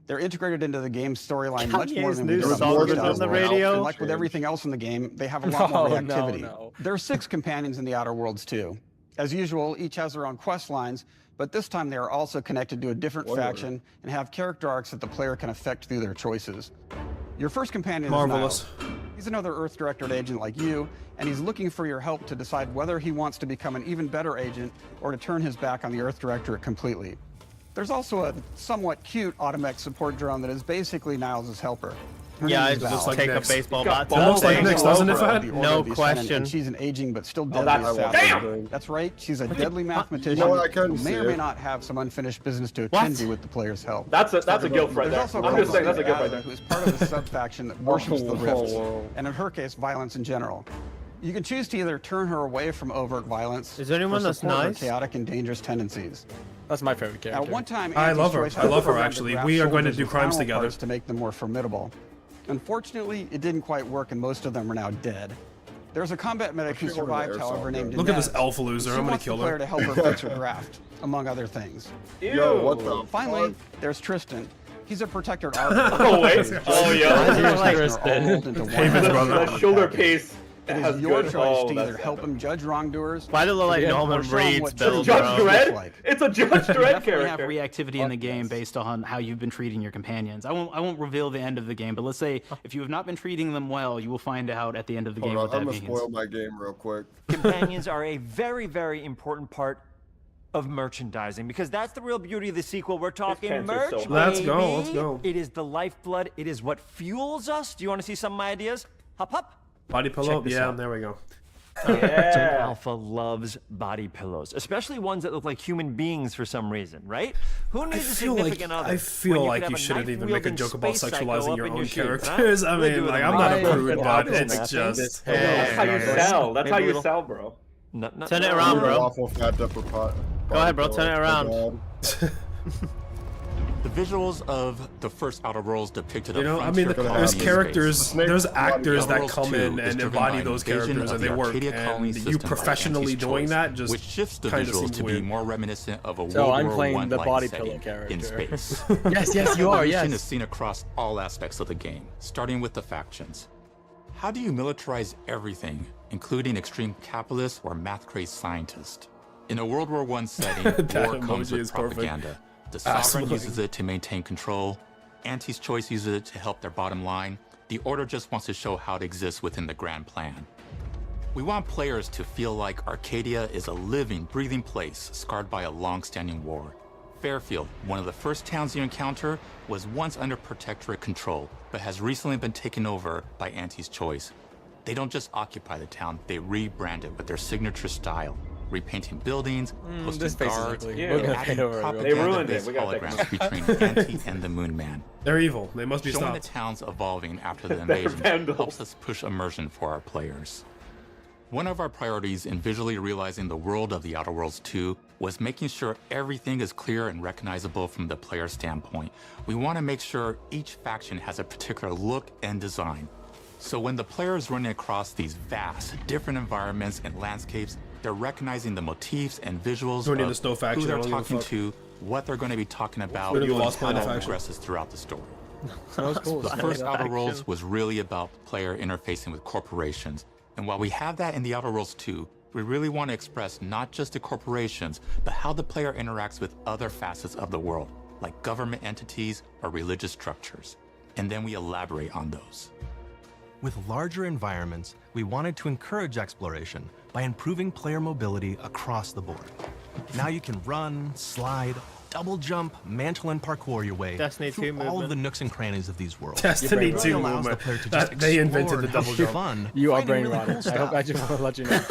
They're integrated into the game's storyline much more Kanye's than we new did song on was on the World. radio. And like with everything else in the game, they have a lot more No, reactivity. no. There are 6 companions in the Outer Worlds too. As usual, each has their own quest lines, but this time they are also connected to a different faction and have character arcs that the player can affect through their choices. Your first companion Marvelous. is Niles. He's another Earth Directorate agent like you, and he's looking for your help to decide whether he wants to become an even better agent or to turn his back on the Earth Directorate completely. There's also a somewhat cute automech support drone that is basically Niles' helper. Her Yeah, name I is Val. just take a baseball bat to It looks the like thing. Nyx, doesn't it, Fat? The Order No of the Ascendant, question. And she's an aging but still deadly that's- assassin. damn! That's right, she's a deadly mathematician You know what, I couldn't who may see or may it. not have some unfinished business to attend to with the player's help. That's a guilt right There's there. also I'm just saying that's a Adam, guilt right there. who is part of the sub-faction that worships the rifts, whoa. and in her case, violence in general. You can choose to either turn her away from overt violence Is there anyone or that's support her nice? chaotic and dangerous tendencies. That's my favorite character. At one time, I Anti's love her. choice I was love her, for them to actually. graft We are going to soldiers do with crimes spinal together. parts to make them more formidable. Unfortunately, it didn't quite work, and most of them are now dead. There's a combat medic who should go to the survived, airsoft however, named Look at this Inez. alpha loser. She I'm gonna wants kill the player her. to help her fix her graft, among other things. Yo, what the Finally, fuck? there's Tristan. He's a protector arbiter. Oh wait. Oh yeah. The The shoulder piece It has is your good. choice Oh, to either that's help him judge wrongdoers. Why do it look like Norman or show him Reed's what build, Judge bro? Dredd? like. It's a Judge Dredd Definitely have character. reactivity in the game based on how you've been treating your companions. I won't reveal the end of the game, but let's say if you have not been treating them well, you will find out at the end of the game Hold what on, I'm that gonna means. spoil my game real quick. Companions are a very, very important part of merchandising, because that's the real beauty of the sequel. We're talking pants are merch, so hot. Let's go, baby. let's go. It is the lifeblood. It is what fuels us. Do you want to see some of my ideas? Hop, hop. Body pillow? Check this Yeah, out. there we go. Gen Yeah. Alpha loves body pillows, especially ones that look like human beings for some reason, right? Who I needs a feel like significant other? I feel when like could you have a shouldn't even make a knife-wielding joke about space psycho sexualizing up your in own shoes, huh? characters. I Really mean, do like, it I'm right. not a I- prude, I- but I- it's I- just. That's how you sell. That's how you sell, bro. Turn it around, bro. Waffle fat upper pot. Go ahead, bro. Turn it around. The visuals of the first Outer Worlds depicted You a know, I frontier mean, colony there's in characters, space. there's actors Outer that Worlds come 2 in is and driven embody by those invasion characters, of and the they work. Arcadia colony And you system by professionally Anti's doing choice, that just which shifts the kind of visuals seems to be weird. more reminiscent of a So World I'm War playing I the like body setting pillow character. in space. Yes, yes, you are. Evolution Yes. is seen across all aspects of the game, starting with the factions. How do you militarize everything, including extreme capitalists or math-crazed scientists? In a World War I setting, That war comes emoji with is perfect. propaganda. The sovereign Absolutely. uses it to maintain control. Anti's choice uses it to help their bottom line. The Order just wants to show how it exists within the grand plan. We want players to feel like Arcadia is a living, breathing place scarred by a long-standing war. Fairfield, one of the first towns you encounter, was once under protectorate control, but has recently been taken over by Anti's choice. They don't just occupy the town, they rebrand it with their signature style, repainting buildings, posting this face is guards, ugly. and We're gonna adding paint over it. propaganda-based They ruined it. We gotta take holograms featuring Anti and the Moon Man. They're evil. They must be Showing the stopped. towns evolving after the They're invasion vandals. helps us push immersion for our players. One of our priorities in visually realizing the world of the Outer Worlds 2 was making sure everything is clear and recognizable from the player standpoint. We want to make sure each faction has a particular look and design. So when the player is running across these vast, different environments and landscapes, they're recognizing the motifs and visuals Joining of the snow faction, who they're I don't give a talking fuck. to, what they're going to be talking about, Literally and Lost how Planet it faction. progresses throughout the story. That was cool. The first Outer Action. Worlds was really about player interfacing with corporations. And while we have that in the Outer Worlds 2, we really want to express not just the corporations, but how the player interacts with other facets of the world, like government entities or religious structures. And then we elaborate on those. With larger environments, we wanted to encourage exploration by improving player mobility across the board. Now you can run, slide, double jump, mantle, and parkour your way Destiny 2 through all of movement. the nooks and crannies of these worlds. Destiny It really 2 allows the movement. player to That- just they invented explore the and double have jump. fun, You are finding brain really rotted. cool I hope I stuff. just want to let you know.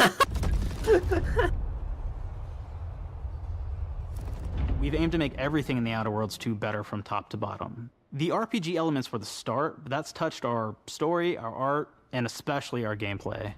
We've aimed to make everything in the Outer Worlds 2 better from top to bottom. The RPG elements were the start, but that's touched our story, our art, and especially our gameplay.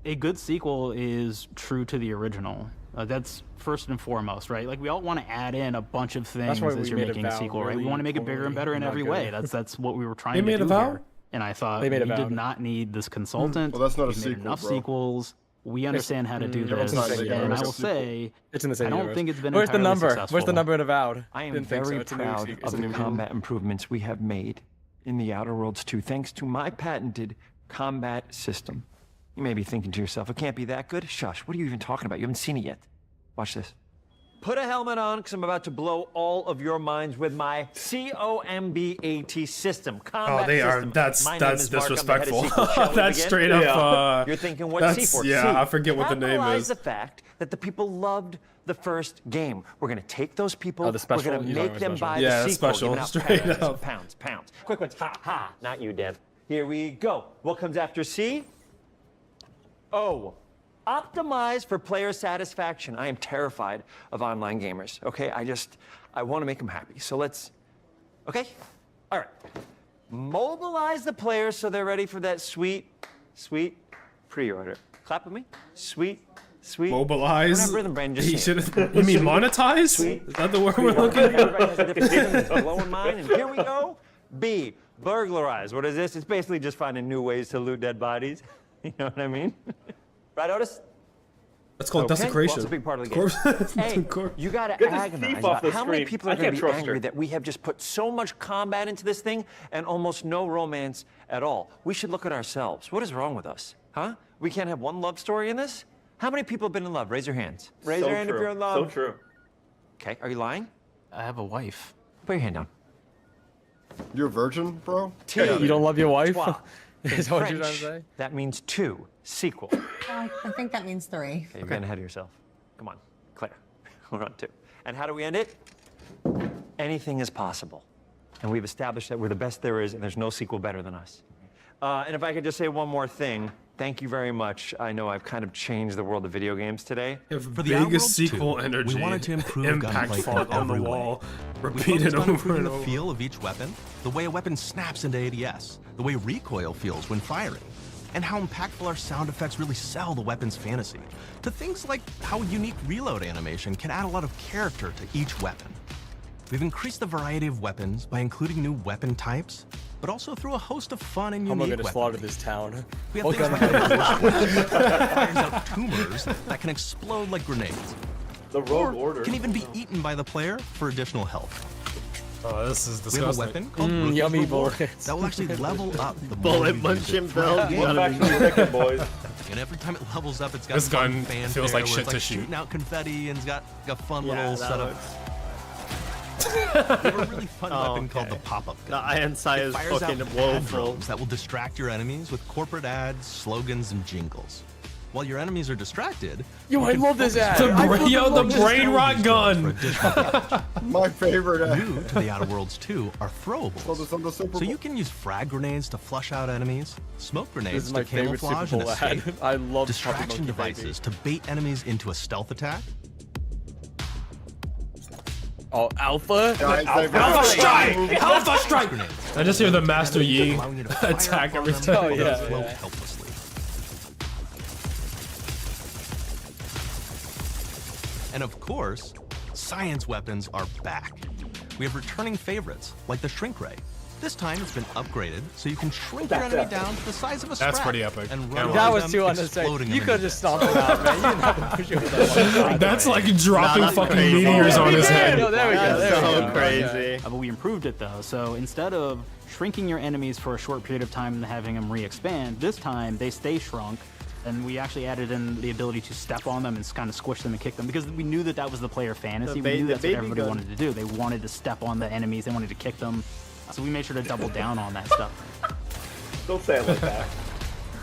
A good sequel is true to the original. That's first and foremost, right? Like, we all want to add in a bunch of things as you're making a sequel, right? We want to make it bigger and better in every way. That's what we were trying to do here. And I thought we did not need this consultant. Well, that's not a We've made sequel, enough bro. sequels. We understand how to do It's this, not a sequel. and I It's a will say, It's in the same I don't universe. think it's been Where's the entirely number? successful. Where's the number in Avowed? I am Didn't think so. very It's a new proud sequel. of It's a the new combat improvements we have made in the Outer Worlds 2, thanks to my patented combat system. You may be thinking to yourself, it can't be that good. Shush, what are you even talking about? You haven't seen it yet. Watch this. Put a helmet on, because I'm about to blow all of your minds with my COMBAT system. Combat they are. system. That's My name is Mark, I'm the head of disrespectful. sequel. Shall we That's begin? straight up. You're thinking, what's that's- C for? yeah, C. I forget what the name Capitalize is. the fact that the people loved the first game. We're going to take those people, the special? we're going to You're make talking them about buy Yeah, the the sequel. special, Giving out straight pounds, up. pounds. Quick ones. Ha, ha. Not you, Dev. Here we go. What comes after C? O. Optimize for player satisfaction. I am terrified of online gamers, okay? I want to make them happy. So let's, okay? All right. Mobilize the players so they're ready for that sweet pre-order. Clap with me. Sweet. Mobilize. Whatever rhythm brand just He say it. should've- you mean monetize? Sweet. Is that the word we're looking for? Everybody has a different system. Blowing mine, and here we go. B. Burglarize. What is this? It's basically just finding new ways to loot dead bodies. You know what I mean? Right, Otis? That's called Okay, desecration. Well, it's a big part of the Of game. course. Hey, you gotta Get this agonize thief off about the how many screen. people I are gonna can't be trust angry her. that we have just put so much combat into this thing and almost no romance at all. We should look at ourselves. What is wrong with us? Huh? We can't have one love story in this? How many people have been in love? Raise your hands. Raise So your hand true. if you're in love. So true. Okay, are you lying? I have a wife. Put your hand down. You're a virgin, bro? T. You don't love your wife? Trois. In Is that what you're trying to French, say? that means 2. Sequel. I think that means 3. Okay, you're getting ahead of yourself. Come on, Claire. We're on 2. And how do we end it? Anything is possible. And we've established that we're the best there is, and there's no sequel better than us. And if I could just say one more thing, thank you very much. I know I've kind of changed the world of video games today. For the Outer Vegas Worlds sequel 2, energy, we wanted to improve impact gunplay font in on the every wall, We repeated focused on over improving and the over. feel of each weapon, the way a weapon snaps into ADS, the way recoil feels when firing, and how impactful our sound effects really sell the weapon's fantasy, to things like how a unique reload animation can add a lot of character to each weapon. We've increased the variety of weapons by including new weapon types, but also through a host of fun and I'm unique gonna weapons. slaughter this town. We have things like that fires out tumors that can explode like grenades. The Rogue Order. Can even be eaten by the player for additional health. Oh, this is We have a disgusting. weapon called Rookie's yummy Reward bullets. that will actually level up the Bullet more you use munching it. belt. You One gotta be- factory ticket, boys. And every time it levels up, it's got This fun gun fanfare feels like where shit it's to shoot. shooting out confetti and it's got a fun Yeah, little that setup. looks- We have a really fun Oh, weapon called okay. the pop-up The gun. iron sight It is fires fucking out ad woeful. drones that will distract your enemies with corporate ads, slogans, and jingles. While your enemies are distracted, Yo, you I can love this focus ad. on I fucking Yo, the love this brain ad. rot for gun. additional damage. My favorite. New to the Outer Worlds 2 are throwables. So this on the Super So you Bowl. can use frag grenades to flush out enemies, smoke This grenades is to my favorite Super camouflage and Bowl escape, ad. I love distraction Puppy Monkey devices to bait enemies into a stealth attack, Oh, Alpha? Alpha strike! Alpha strike! grenades. I just hear the Master Yi allowing you to fire attack upon every them time. Oh, while they yeah, float yeah. helplessly. And of course, science weapons are back. We have returning favorites, like the shrink ray. This time it's been upgraded so you can shrink your enemy down to the size of a That's scrap pretty epic. and Yeah, run that over was them, too unnecessary. exploding You them could have into just bits. stomped him out, man. You didn't have to push it with that one. That's like dropping that's fucking crazy. meteors on his Yeah, head. no, there we go. That's There we so go. crazy. Okay. But we improved it though. So instead of shrinking your enemies for a short period of time and having them re-expand, this time they stay shrunk. And we actually added in the ability to step on them and kind of squish them and kick them because we knew that that was the player fantasy. We knew the that's what baby everybody gun. wanted to do. They wanted to step on the enemies. They wanted to kick them. So we made sure to double down on that stuff. Don't say it like that.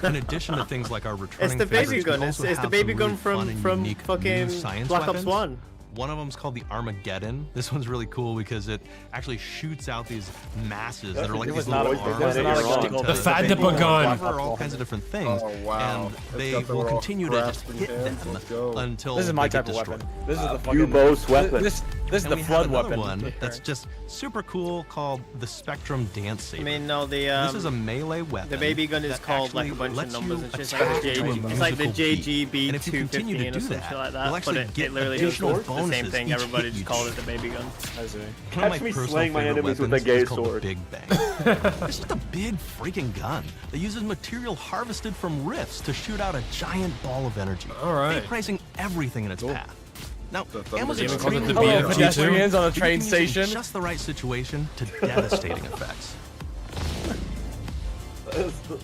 In addition to things like our returning It's the baby favorites, we gun. also It's the have baby some gun really fun and from unique new fucking science Black Ops weapons 1. One of them's called the Armageddon. This one's really cool because it actually shoots out these masses that are like these little arms. The Fadipa gun. All kinds of different things. Oh, wow. And they will continue to just hit them until This is my they get type of weapon. destroyed. This is the fucking Hugos weapon. This is And the we have flood another weapon. one that's just super cool called the Spectrum Dance Saber. I mean, no, This is a melee weapon. the baby gun is that called like a actually bunch of lets numbers. you It's just attack like the to a JG. It's like the musical beat. JGB And if you continue to 215 or do something that, like you'll that. But actually it get literally just additional does the same bonuses thing. each Everybody hit just you called it shoot. the baby gun. I see. One of Catch my me personal slaying my favorite enemies with weapons a gay is called sword. the Big Bang. It's just a big freaking gun that uses material harvested from rifts to shoot out a giant ball of energy. All right. Pricing everything in its path. Now, ammo's Even extremely called it the Hello, BFG2. pedestrians on a but you train can use it in station. just the right situation to devastating effects.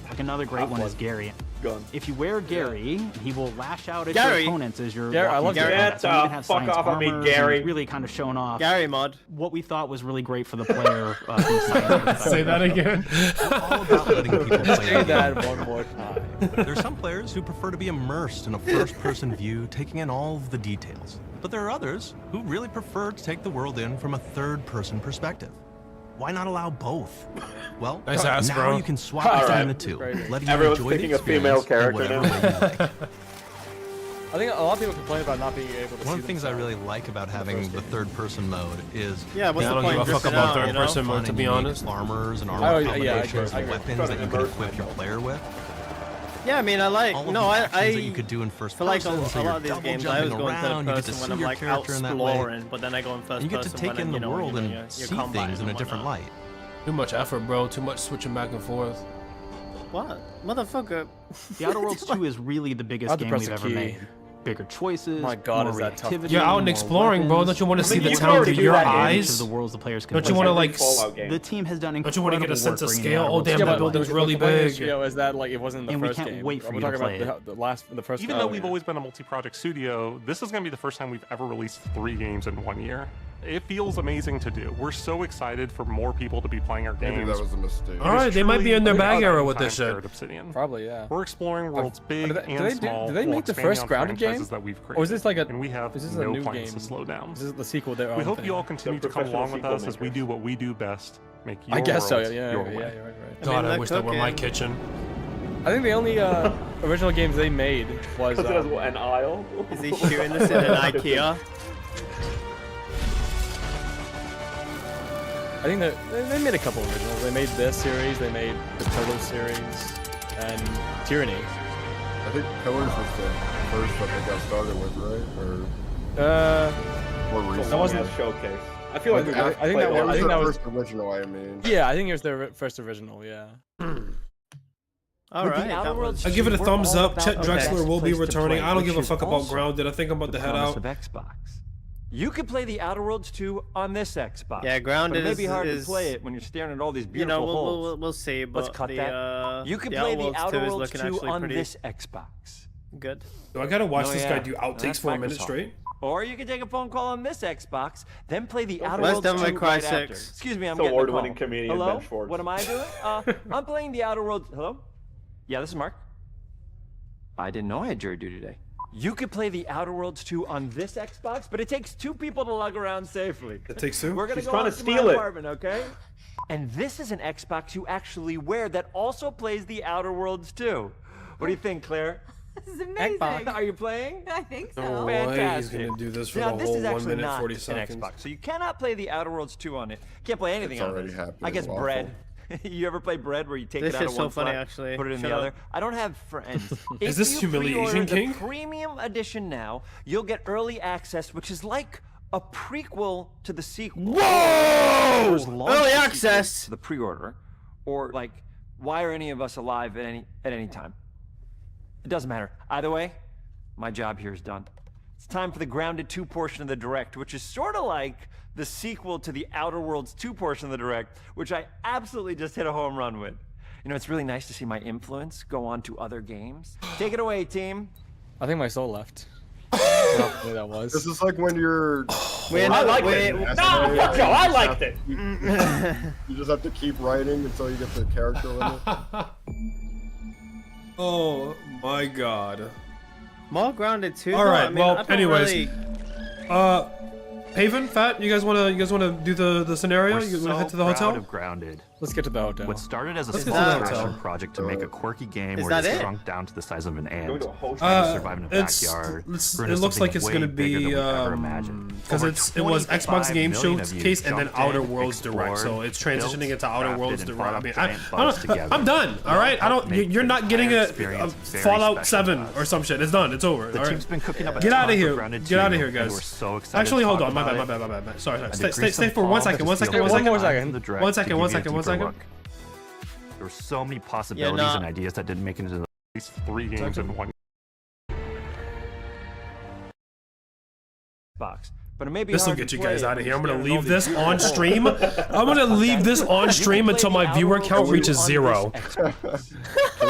Like another great one is Gary. Gun. If you wear Gary, he will lash out at Gary. your opponents as you're Gary, I love walking through Gary. combat. Get So you even the have fuck science off of me, armor, and Gary. Really kind of showing off Gary mod. what we thought was really great for the player. From science Say that again. We're all about letting people play Say the that game. one more time. There's some players who prefer to be immersed in a first-person view, taking in all of the details. But there are others who really prefer to take the world in from a third-person perspective. Why not allow both? Well, Nice ass, now bro. you can swap All between right. the two, Great. letting you Everyone's enjoy the picking a female experience in character whatever now. way you like. I think a lot of people complain about not being able to see One of the things I themselves. really like about having the third-person mode is Yeah, what's I the don't point give a fuck drifting about out, you know? third-person mode, to be honest. Armors and Oh, armor yeah, yeah, I combinations agree. and weapons Trying that to you can immerse equip your myself. player with. Yeah, I mean, I like. All of No, the I. actions that you could do in first For like a person, so lot you're of these double games, I always jumping go in around, third you get to person when see I'm your like out character in that way. exploring, but then I go in first And you get person to take when I'm, in the you know, world you know, and your see combat things in a and different whatnot. light. Too much effort, bro. Too much switching back and forth. What? Motherfucker. The Outer Worlds 2 is really the biggest I'll have to game press we've the ever key. made. Bigger choices. My God, more is that tough. reactivity, You're out and more exploring, bro. weapons. Don't you want to see I mean, the you can town already through do your that in Each eyes? of the worlds the players can Don't you play. want to Every like? Fallout game. The team has done Don't you want to get a incredible sense of work bringing scale? the Oh Outer damn, Worlds that to life. building's really The point is, big. you know, is that like it wasn't in the And we first can't game. wait for We're you to talking play about the first. Even though oh, we've yeah. always been a multi-project studio, this is going to be the first time we've ever released 3 games in 1 year. It feels amazing to do. We're so excited for more people to be playing our Maybe games. that was a mistake. All right, they might be in their bag era with Time this shit. for Obsidian. Probably, yeah. We're exploring worlds big do and they small. do they while make the expanding first on Grounded franchises game? that we've created. Or is this like a? And we have Is this no a new plans game? to slow down. Is this the sequel? Their We own hope thing? you all continue to come professional along with us as we sequel do what we do best. Make your I guess so. worlds Yeah, your yeah, way. you're right. God, I they're wish that were my cooking. kitchen. I think the only original games they made was. Because it has an aisle. Is he shooting this in an IKEA? I think that they made a couple originals. They made this series. They made the Turtles series, and Tyranny. I think Pillars was the first that they got started with, right? Or recent. that wasn't. Showcase. I feel like we I think that was. I think that was. first original. I mean. Yeah, I think it was their first original. Yeah. All right. that was- I give it a thumbs up. Chet Okay. Drexler will be Place to returning. play, I don't which give a is fuck about also Grounded. I think I'm about to the head promise out. of Xbox. You could play the Outer Worlds 2 on this Xbox. Yeah, Grounded but it may be hard is- to play it when you're staring at all these You beautiful know, holes. we'll see. But Let's cut the, that. You could the play the Outworlds Outer 2 is Worlds looking 2 actually on pretty this Xbox. good. Do I gotta watch Oh, this yeah. guy do outtakes That's for a minute Microsoft. straight? Or you can take a phone call on this Xbox, then play the Outer Where's Worlds Devil 2 May Cry right 6? after. Excuse me, I'm It's getting a call. award-winning comedian Hello? Ben Schwartz. What am I doing? I'm playing the Outer Worlds. Hello? Yeah, this is Mark. I didn't know I had jury duty today. You could play the Outer Worlds 2 on this Xbox, but it takes 2 people to lug around safely. It takes 2? We're gonna She's go trying out to to steal my it. apartment, okay? And this is an Xbox you actually wear that also plays the Outer Worlds 2. What do you think, Claire? This is amazing. Are you playing? I think so. No way he's Fantastic. gonna do this for Now, the this whole is 1 actually minute not 40 an seconds. Xbox, so you cannot play the Outer Worlds 2 on it. Can't play anything It's on already this. happening, I guess it's awful. bread. You ever play bread where you take This it out of shit's so one funny, slot, actually. put it in Shut the up. other? I don't have friends. Is this If you Humiliation pre-order King? the premium edition now, you'll get early access, which is like a prequel to the sequel. Whoa! There's launch Early sequels access! to the pre-order, or like, why are any of us alive at any time? It doesn't matter. Either way, my job here is done. It's time for the Grounded 2 portion of the Direct, which is sort of like the sequel to the Outer Worlds 2 portion of the Direct, which I absolutely just hit a home run with. You know, it's really nice to see my influence go on to other games. Take it away, team. I think my soul left. Hopefully that was. This is like when you're. I liked it. No, fuck you. I liked it. You just have to keep writing until you get the character limit. Oh my god. More Grounded 2. All right, I mean, well, I don't anyways. really- Paven, Fat, you guys wanna do the scenario? You wanna head to the hotel? Of Grounded. Let's get to the hotel. What started as a Let's get to the small hotel. passion project to make a quirky game Is where that you it? shrunk down to the size of an ant, trying to Uh, survive in a it's- backyard. it's- grew it into looks like something it's way gonna bigger be, than we ever imagined. because Over it was Xbox 25 Game million of you Showcase and then jumped Outer in, Worlds Direct, so explored, it's transitioning built, into Outer crafted, Worlds and Direct. fought I off mean, giant bugs together. I'm done. All right, I don't. Make You're this not getting entire a experience very Fallout special 7 or some shit. It's done. It's over. The all right? team's been cooking up a Get ton out of for here. Grounded Get out of 2, here, and guys. we're so excited Actually, to hold talk on. My about bad. it. My bad. Sorry. A Stay gruesome for 1 fall second. that 1 just second. feels 1 like second. the direct 1 to second. give 1 you a second. 1 deeper second. look. There were so many possibilities nah. and ideas that didn't make it into the These 3 games in one. box. But it may be This will hard get to you guys play out of here. I'm when gonna you're leave this staring at all on these stream. I'm gonna leave this on stream until my viewer count reaches 0. Can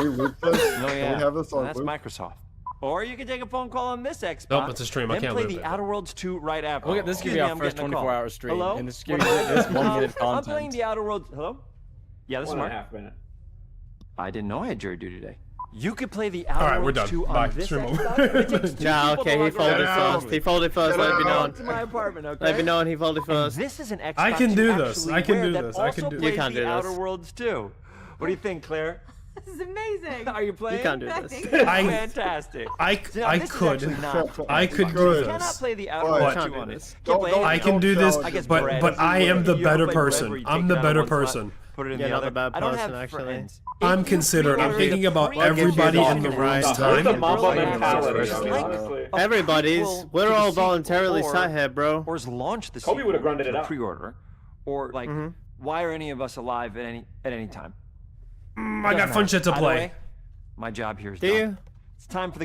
we loop this? No, Can yeah. we have this on That's loop? Microsoft. Or you can take a phone call on this Xbox. Nope, it's a stream. I Then can't play loop the it. Outer Worlds 2 right after. Look at this. Give me Excuse our I'm first getting a call. 24-hour stream, Hello? and this give me this 1 minute I'm playing content. the Outer Worlds. Hello? Yeah, this is Mark. 1.5 minute. I didn't know I had jury duty today. You could play the All Outer right, we're Worlds done. 2 Bye. on this Stream over. Xbox, but it takes 2 Yeah, people okay, to he log folded in. first. He folded first. Let it be known. To my apartment, okay? Let it be known. He folded And first. this is an Xbox I can do you this. actually I can wear do that this. I can also do plays this. You can't the do this. Outer Worlds 2. What do you think, Claire? This is amazing. Are you playing? You can't do this. Fantastic. I Now, this is could. actually not- I could do You cannot this. play the Outer But- Worlds Can't 2 do on this. it. Can't play Don't- it. I can do this, I guess but bread. I am the You ever better play bread where person. you take I'm it the out better one spot, person. Put it in You're the not other. the bad I don't person, have actually. friends. I'm If you considered. I'm pre-order thinking the about pre-order everybody You're in the talking room's right. time. The Mamba Really mentality, honestly. honestly. Everybody's. Well, We're to all the sequel, voluntarily or- sat here, bro. Or is launch the Kobe would've sequel grinded to it a out. pre-order, or like why are any of us alive at any time? I got fun shit to Either play. way, my job here is Do done. you? It's time for the